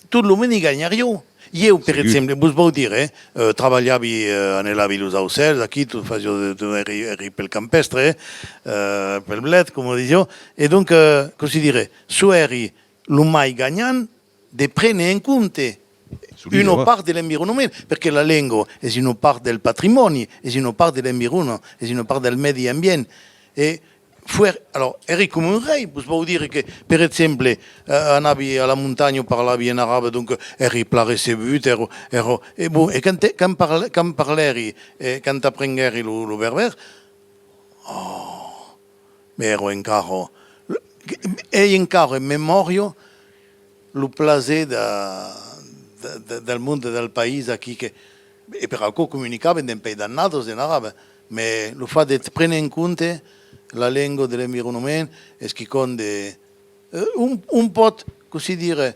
[SPEAKER 8] tutto il mondo guadagna io. Io, per esempio, posso dire, travagliavi nella Villa Ausel, qui tu eri per il campestre, per il bled, come dicevo, e dunque, così dire, su eri l'umai gagnant di prendere in conto una parte dell'environnement, perché la lingua è una parte del patrimonio, è una parte dell'environnement, è una parte del medio ambiente. E allora, eri come un re, posso dire che, per esempio, andavi alla montagna, parlavi in arabe, dunque eri pla ricevuto, e quando parleri, quando apprendevi lo berber, ero in carro, in memoria, lo piacere del mondo del paese qui che e per alcune comunicava in paesi dannato in arabe ma lo fa di prendere in conto la lingua dell'environnement e che con un po' così dire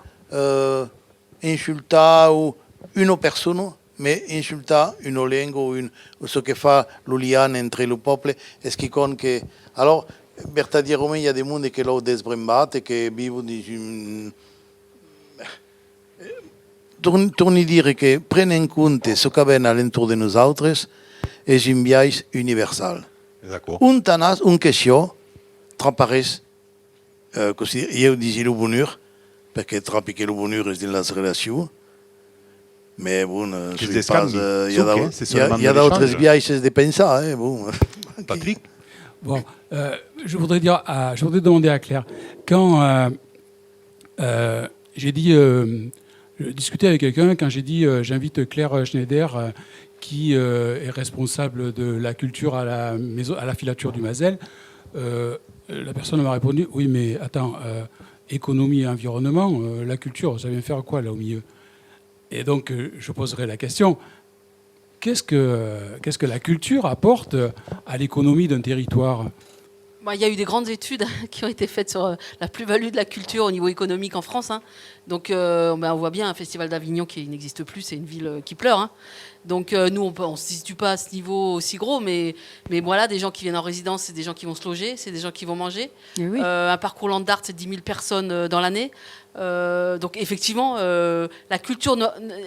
[SPEAKER 8] insultare una persona ma insultare una lingua o ciò che fa l'uliane entre i popoli e che con che allora per dire il y a dei mondi che lo desbrembate che vivono di torni a dire che prende in conto ciò che avviene all'intorno di noi è un viaggio universale. Un question trapares così io dico il bonheur perché troppi che il bonheur è nella relazione ma bon il y a d'autres viages de pensare bon
[SPEAKER 2] Patrick.
[SPEAKER 9] Bon, je voudrais demander à Claire quand j'ai dit discuter avec quelqu'un quand j'ai dit j'invite Claire Schneider qui est responsable de la culture à la filature du Mazel. La personne m'a répondu oui mais attends économie et environnement la culture ça vient faire quoi là au milieu? Et donc je poserai la question qu'est-ce que la culture apporte à l'économie d'un territoire?
[SPEAKER 3] Il y a eu des grandes études qui ont été faites sur la plus-value de la culture au niveau économique en France. Donc, on voit bien un festival d'Avignon qui n'existe plus, c'est une ville qui pleure. Donc, nous, on ne se situe pas à ce niveau aussi gros, mais voilà, des gens qui viennent en résidence, c'est des gens qui vont se loger, c'est des gens qui vont manger.
[SPEAKER 7] Oui.
[SPEAKER 3] Un parcours land art, c'est 10 000 personnes dans l'année. Donc, effectivement, la culture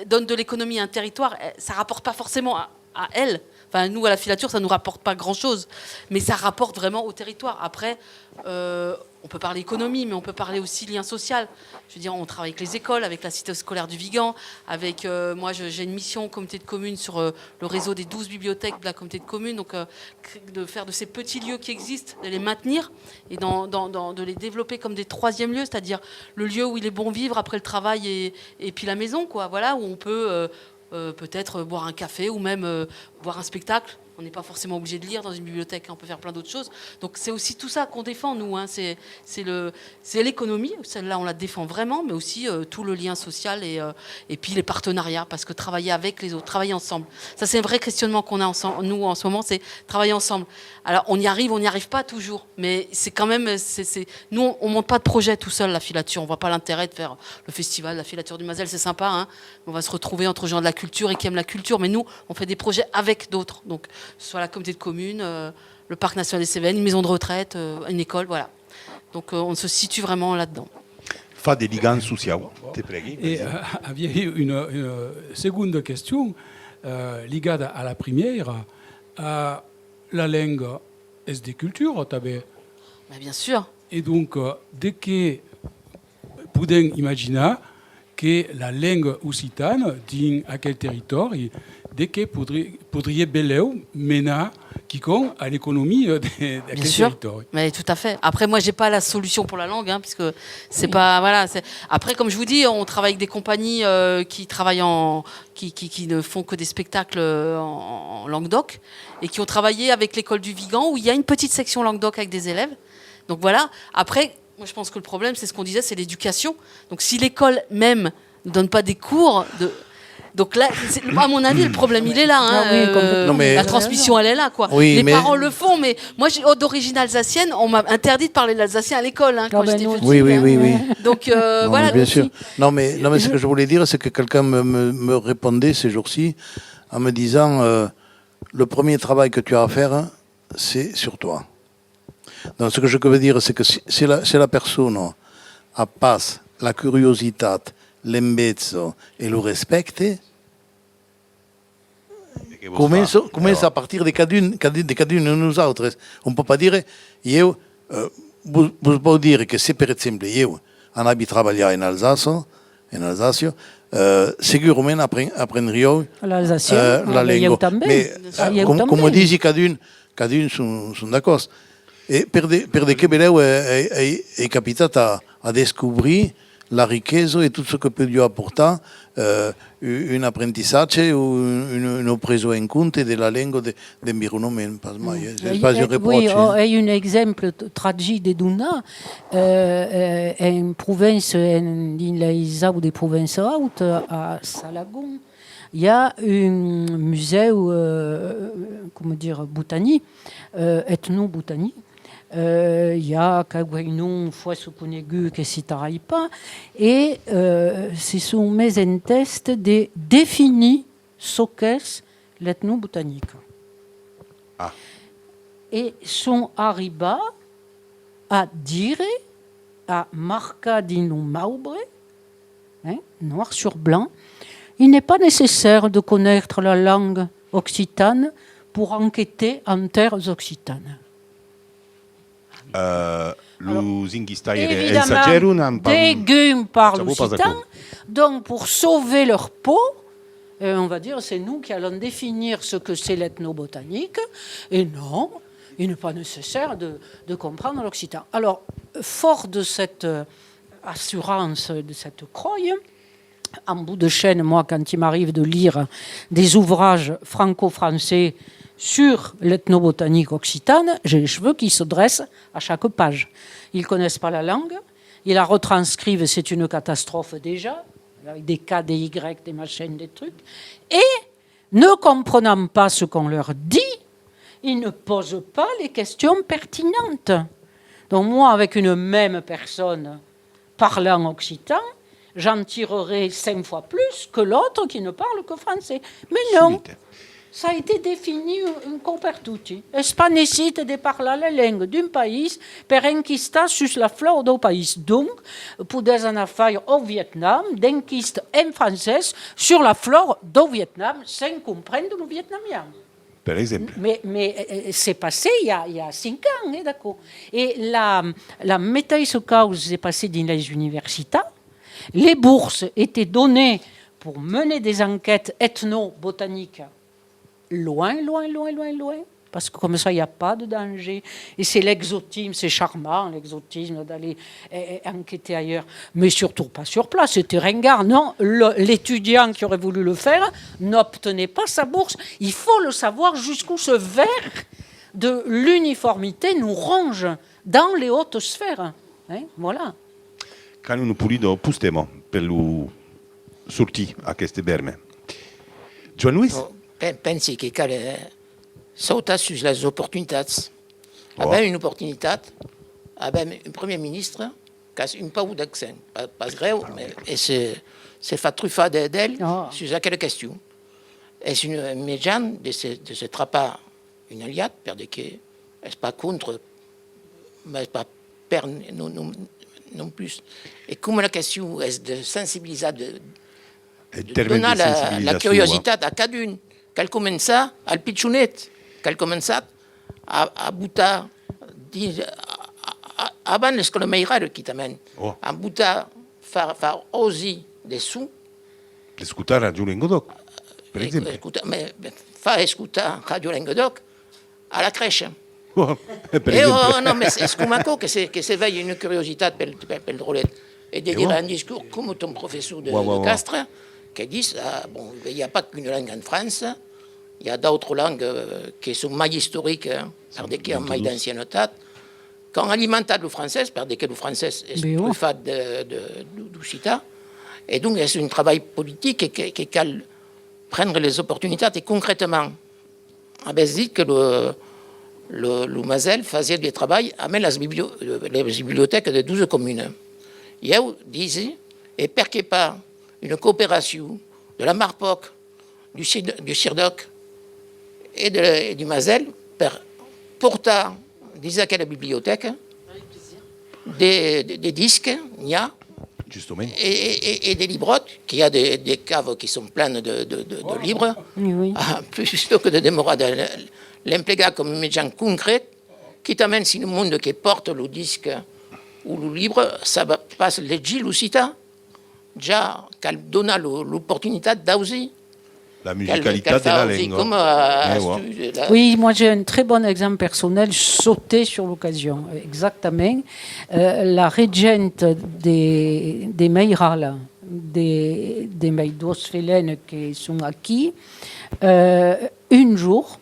[SPEAKER 3] donne de l'économie à un territoire. Ça ne rapporte pas forcément à elle. Enfin, nous, à la filature, ça ne nous rapporte pas grand-chose. Mais ça rapporte vraiment au territoire. Après, on peut parler économie, mais on peut parler aussi lien social. Je veux dire, on travaille avec les écoles, avec la cité scolaire du Vigan, avec... moi, j'ai une mission au comité de communes sur le réseau des 12 bibliothèques de la communauté de communes. Donc, de faire de ces petits lieux qui existent, de les maintenir et de les développer comme des troisièmes lieux, c'est-à-dire le lieu où il est bon vivre après le travail et puis la maison, quoi. Voilà, où on peut... peut-être boire un café ou même voir un spectacle. On n'est pas forcément obligé de lire dans une bibliothèque, on peut faire plein d'autres choses. Donc c'est aussi tout ça qu'on défend, nous. C'est l'économie, celle-là on la défend vraiment, mais aussi tout le lien social et puis les partenariats, parce que travailler avec les autres, travailler ensemble. Ça c'est un vrai questionnement qu'on a nous en ce moment, c'est travailler ensemble. Alors on y arrive pas toujours, mais c'est quand même... Nous on ne monte pas de projet tout seul, la filature. On ne voit pas l'intérêt de faire le festival, la filature du Mazel, c'est sympa. On va se retrouver entre gens de la culture et qui aiment la culture, mais nous on fait des projets avec d'autres. Donc soit la communauté de communes, le parc national des Cévennes, une maison de retraite, une école, voilà. Donc on se situe vraiment là-dedans.
[SPEAKER 2] Fa des liens sociaux, te pregui.
[SPEAKER 9] Et havia une seconde question ligada à la première. La langue est des cultures,
[SPEAKER 3] Bien sûr.
[SPEAKER 9] Et donc, dès que podem imaginar que la langue occitane din aquel territori de que podria beleu menar quiconque à l'économie d'aquel
[SPEAKER 3] Bien sûr,
[SPEAKER 9] territori.
[SPEAKER 3] mais tout à fait. Après, moi, j'ai pas la solution pour la langue, hein, puisque c'est pas voilà. Après, comme je vous dis, on travaille avec des compagnies qui travaillent qui ne font que des spectacles en Languedoc et qui ont travaillé avec l'école du Vigan où il y a une petite section Languedoc avec des élèves. Donc voilà. Après, moi, je pense que le problème, c'est ce qu'on disait, c'est l'éducation. Donc si l'école même ne donne pas des cours de Donc là, à mon avis, le problème, il est là. Hein.
[SPEAKER 8] Non, mais...
[SPEAKER 3] La transmission, elle est là. Quoi.
[SPEAKER 8] Oui,
[SPEAKER 3] les
[SPEAKER 8] mais...
[SPEAKER 3] parents le font, mais moi, d'origine alsacienne, on m'a interdit de parler l'alsacien à l'école quand j'étais petite.
[SPEAKER 8] Oui.
[SPEAKER 3] Donc,
[SPEAKER 8] non,
[SPEAKER 3] voilà.
[SPEAKER 8] Bien sûr. Non, mais ce que je voulais dire, c'est que quelqu'un me répondait ces jours-ci en me disant le premier travail que tu as à faire, hein, c'est sur toi. Donc, ce que je veux dire, c'est que si la personne passe la curiosità, l'embezzo et le respect, comincia a partir de cada un de nosaltres. On ne peut pas dire, vous pouvez dire que si, par exemple, eu anavi a treballar en Alsace, segurament aprendríeu la llengua. Mais, com dic cada un són d'acord. Per de què vereu, he capitat a descobrir la riquesa et tout ce que peut lui apporter un apprentissage ou une prise en compte de la langue d'environnement.
[SPEAKER 7] Oui, è un esempio tragico di una in province, in les Alpes des provinces hautes, à Salagon. Il y a un musée, botanique, ethno-botanique. Il y a une fois ce qu'on a vu que s'y travaille pas et ce sont mes en test de définir ce qu'est l'ethnobotanique. Et sont arrivés à dire, à marquer dans le marbre, noir sur blanc, il n'est pas nécessaire de connaître la langue occitane pour enquêter en terres occitanes. Évidemment, des gueux parlent occitan, donc pour sauver leur peau, on va dire c'est nous qui allons définir ce que c'est l'ethnobotanique, et non, il n'est pas nécessaire de comprendre l'occitan. Alors, fort de cette assurance, de cette croye, en bout de chaîne, moi, quand il m'arrive de lire des ouvrages franco-français sur l'ethnobotanique occitane, j'ai les cheveux qui se dressent à chaque page. Ils ne connaissent pas la langue, ils la retranscrivent, c'est une catastrophe déjà, avec des K, des Y, des machins, des trucs. Et, ne comprenant pas ce qu'on leur dit, ils ne posent pas les questions pertinentes. Donc moi, avec une même personne parlant occitan, j'en tirerai 5 fois plus que l'autre qui ne parle que français. Mais non, ça a été défini un cop per tutti. Es pas nécessite de parler la langue d'un pays per enquistar sur la flore du pays. Donc, podes anar a faire au Vietnam d'enquista en français sur la flore du Vietnam sans comprendre le vietnamien.
[SPEAKER 2] Par exemple.
[SPEAKER 7] Mais c'est passé il y a 5 ans, d'accord. Et la mateixa cause s'est passée dans les universités. Les bourses étaient données pour mener des enquêtes ethno-botaniques loin, parce que comme ça, il n'y a pas de danger. Et c'est l'exotisme, c'est charmant, l'exotisme, d'aller enquêter ailleurs, mais surtout pas sur place, c'était ringard. Non, l'étudiant qui aurait voulu le faire n'obtenait pas sa bourse. Il faut le savoir jusqu'où ce verre de l'uniformité nous ronge dans les hautes sphères. Voilà.
[SPEAKER 2] Quand nous pulido pustemo per lu sortir a queste berme. Joan Luis?
[SPEAKER 10] Pensi que cal sauta sur les opportunités. Avem une opportunité, avem un premier ministre qui a un peu d'accent, pas greu, mais c'est fait truffer d'elle sur aquella question. Et c'est une médiane de se trapper une alliade, parce que n'est pas contre, mais pas per non plus. Et comme la question est de sensibiliser, de donner la curiosité à chacune, qu'elle commence al pitchounet, qu'elle commence à bouter avant l'école meilleure qui t'amène, à bouter fa aussi des sous.
[SPEAKER 2] Escutar Radio Languedoc, per esempio.
[SPEAKER 10] Mais fa escutar Radio Languedoc à la crèche.
[SPEAKER 2] Per
[SPEAKER 10] E
[SPEAKER 2] esempio.
[SPEAKER 10] no, mais c'est Scumaco che s'éveille une curiosité per le drôlet. Et de dire un discours comme ton professeur de Castres, qui dit bon, il n'y a pas qu'une langue en France, il y a d'autres langues qui sont mal historiques, par desquelles ont mal d'ancienneté. Quand alimentat le français, par desquelles le français est plus fat du cita. Et donc, c'est un travail politique qui cal prendre les opportunités. Et concrètement, on avait dit que le Mazel faisait du travail avec les bibliothèques de 12 communes. Il disait, et pourquoi pas une coopération de la Marpoc, du Sirdoc et du Mazel pour porter, disait à la bibliothèque, des disques, il y a, et des librottes, qu'il y a des caves qui sont pleines de livres, plutôt que de démorer l'implégat comme un médium concret, qui t'amène si le monde qui porte le disque ou le livre, ça passe leggi l'usita, déjà qu'elle donne l'opportunité d'oser.
[SPEAKER 2] La musicalité de la langue.
[SPEAKER 7] Oui, moi j'ai un très bon exemple personnel, sauté sur l'occasion, exactement. La régente des Meiral, des Meidosfelen qui sont acquis, un jour,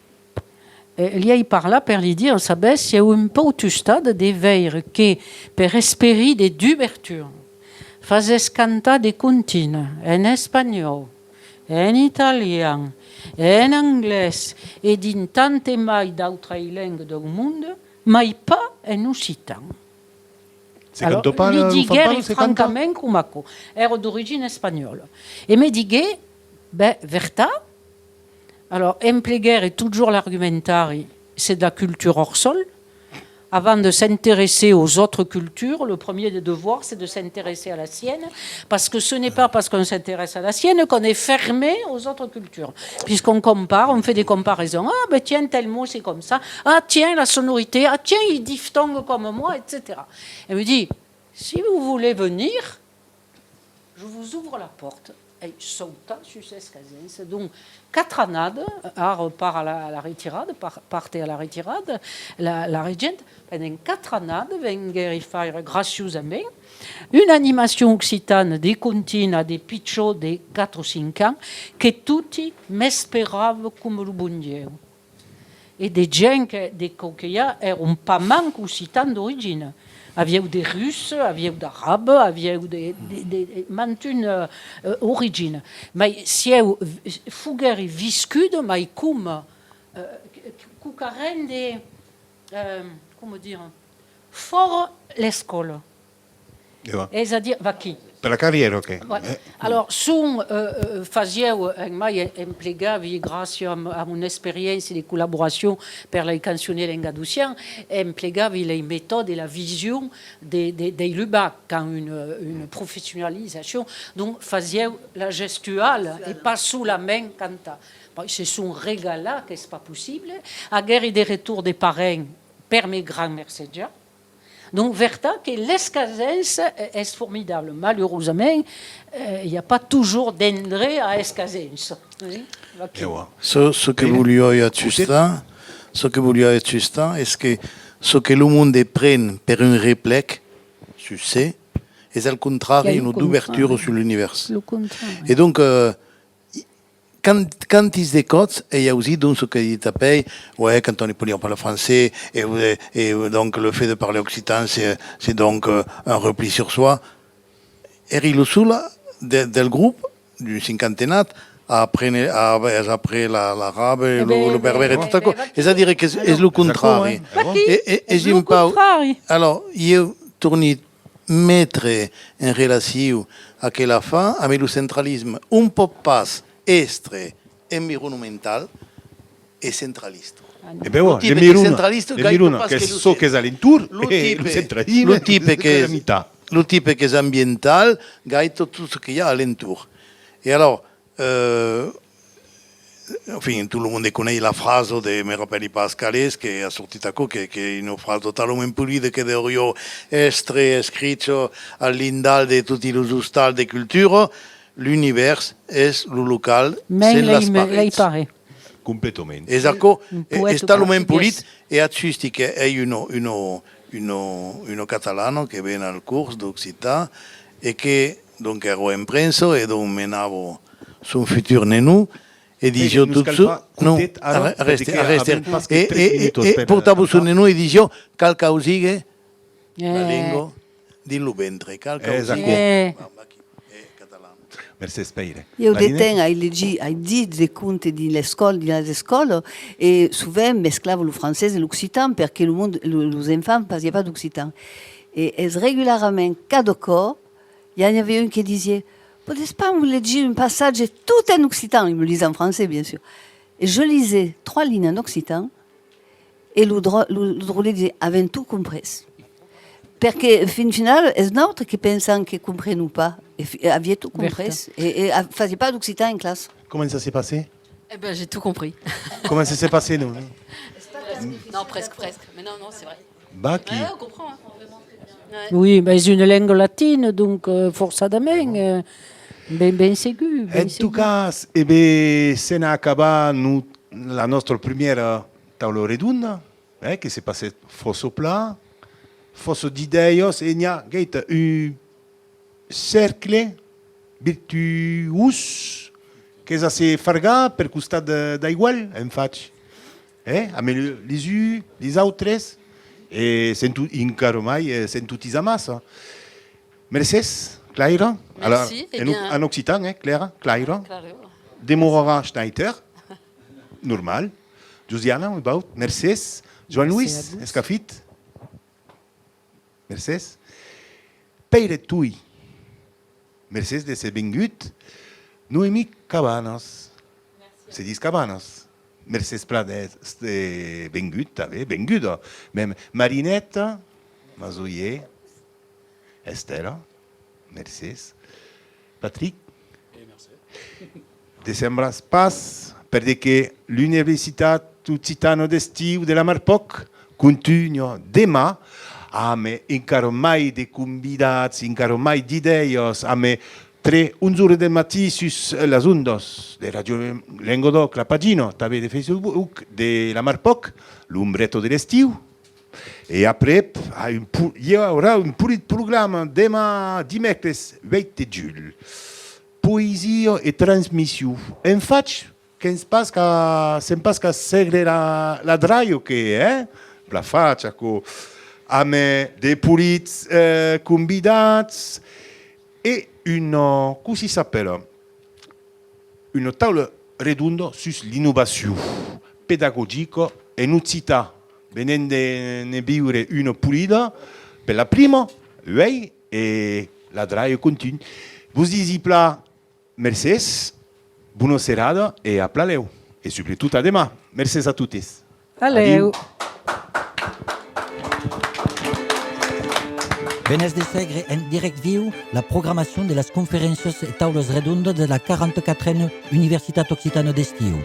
[SPEAKER 7] lei parla per gli dire, sabes, il y a un peu tout stade des veilles qui, per espérer des d'ouverture, faisaient cantar des comptines en espagnol, en italien, en anglais et in tante mai d'autres langues du monde, mais pas en occitan. Alors, lui diguer francament Cumaco, era d'origine espagnole. Et me diguer, ben, verta. Alors, impléguer est toujours l'argumentari, c'est de la culture hors sol. Avant de s'intéresser aux autres cultures, le premier des devoirs, c'est de s'intéresser à la sienne, parce que ce n'est pas parce qu'on s'intéresse à la sienne qu'on est fermé aux autres cultures. Puisqu'on compare, on fait des comparaisons. Ah, ben tiens, tel mot, c'est comme ça. Ah, tiens, la sonorité. Ah, tiens, il diphtongue comme moi, etc. Elle me dit, si vous voulez venir, je vous ouvre la porte. Et sauta sur escasens. Donc, 4 années, part à la retirade, partait à la retirade, la régente, pendant 4 années, venir faire gracieusement une animation occitane des comptines à des pitchots de 4 ou 5 ans, que tutti m'espéraient comme le bon Dieu. Et des gens, des coquillas, erano pas manque occitanes d'origine. Aviez des Russes, aviez des Arabes, aviez des mantunes origines. Mais si vous fugeri viscude, mais comme cucaren de, comment dire, fort l'école. C'est-à-dire, va qui?
[SPEAKER 2] Per la carriera, ok.
[SPEAKER 7] Ouais. Alors, son faisait mai implegavi grâce à mon expérience de collaboration per les canzoniers languedociens, implegavi les méthodes et la vision des LUBAC quand une professionnalisation. Donc, faisait la gestuelle et pas sous la main canta. C'est son régal-là que c'est pas possible. À guerre des retours des parrains per mes grands mercedes. Donc, Verta, que l'escasens est formidable. Malheureusement, il n'y a pas toujours d'endroit à escasens.
[SPEAKER 8] Ce que voglio aggiustare, est que ce que le monde prend per un réflexe, succès, est al contraire une ouverture sur l'univers. Et donc, quand ils écoutent, il y a aussi donc ce que dit Tapey, ouais, quand on est poli, on parle français, et donc le fait de parler occitan, c'est donc un repli sur soi. Et il del groupe, du cinquantenat, après l'arabe, le berbère et tout ça. C'est-à-dire que c'est le contraire. Alors, il tourne mettre en relation à la fin, avec le centralisme, un peu pas estre environnemental e centralista.
[SPEAKER 2] E beh, le Miruna, che so che è all'intorno, e il centralismo,
[SPEAKER 8] le type che è ambiental, gaito tutto ce qu'il y a alentour. Et alors, enfin, tout le monde connaît la phrase de Meropelli Pascales che ha sortito che è una frase totalmente pulita che dovrebbe essere scritta all'interno di tutti gli ustal di cultura. L'univers è lo locale,
[SPEAKER 7] Men
[SPEAKER 8] c'est
[SPEAKER 7] lei pare.
[SPEAKER 2] Completamente.
[SPEAKER 8] Esatto,
[SPEAKER 7] Un
[SPEAKER 8] è
[SPEAKER 7] poeta
[SPEAKER 8] stato
[SPEAKER 7] portoghese.
[SPEAKER 8] pulito e artistico è uno catalano che viene al corso d'Occità e che donc ero in prensa e donc menavo son futur nenu e dicevo tutto arresti e portavo sul nenu e dicevo calca usighe la lingua di lubentre calca usighe
[SPEAKER 2] Merci Speire.
[SPEAKER 11] Io detengo ai dit des contes di scuole e souvent mesclavo le français et l'occitan perché les enfants ne parlaient pas d'occitan. Et régulièrement, cada corps, il y en avait un qui disait "Peut-être pas vous lire un passage tout en occitan?" Il me lisait en français, bien sûr. Et je lisais 3 lignes en occitan et le drôle disait "Avec tout compris." Perché fin final è notre che pensano che comprennent ou pas. Et avait tout compris. Et faisait pas d'occitan en classe.
[SPEAKER 2] Comment ça s'est passé?
[SPEAKER 3] Eh ben, j'ai tout compris.
[SPEAKER 2] Comment ça s'est passé, nous?
[SPEAKER 3] Non, presque. Mais non, c'est vrai.
[SPEAKER 2] Bacchi.
[SPEAKER 3] Ouais, on comprend. Hein. Ouais.
[SPEAKER 7] Oui, mais c'est une langue latine, donc forcément, ben ségur.
[SPEAKER 2] En tout cas, se n'a acabé la nostra première tavola redonda, che si è passé fosso plat, fosso d'ideios, e n'ha un cercle virtuos che si farga per costat d'igual, infatti. Amb les uns, les autres, e encara mai sent tutti amassa. Merci, Clara.
[SPEAKER 3] Merci.
[SPEAKER 2] En occitan, Clara, Clara.
[SPEAKER 3] Claro.
[SPEAKER 2] Demorera Schneider, normal. Josiana, about, merci. Joan Luis, escafit. Merci. Peire tui. Merci de ser vingut. Noemi Cabanos. Se diz Cabanos. Merci pla de vingut, també, vinguda. Même Marinetta, Mazoyer, Esther, merci. Patrick. Decembras pas, perché l'Università Occitana d'Estiu de la Marpoc continua demà amb encara mai de convidats, encara mai d'ideies, amb 11 del matí sus les ondes de Radio Languedoc, la pàgina també de Facebook de la Marpoc, l'Ombretto de l'Estiu. Et après, il y aura un petit programme demain, dimecres 8 de juillet. Poésie et transmission. En fait, se'n pas que segre la draio che la faccia amb des polits convidats e come si s'appelle una tavola redonda su l'innovazione pedagogica in Occità, venendo ne vivere una pulita per la prima, lei e la draio continua. Vos disi pla, merci, buona serata e a plaleu. E soprattutto a demà. Merci a tutti.
[SPEAKER 7] Allez.
[SPEAKER 1] Venez de seguir en direct viu la programación de las conferencias y taules redondas de la 44e Universitat Occitana d'Estiu.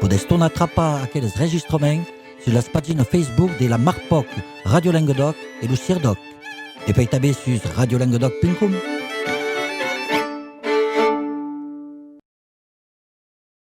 [SPEAKER 1] Podeu tornar a atrapar aquells enregistraments sur les pàgines Facebook de la Marpoc, Radio Languedoc et le CIRDOC. Et puis també sur radiolanguedoc.com.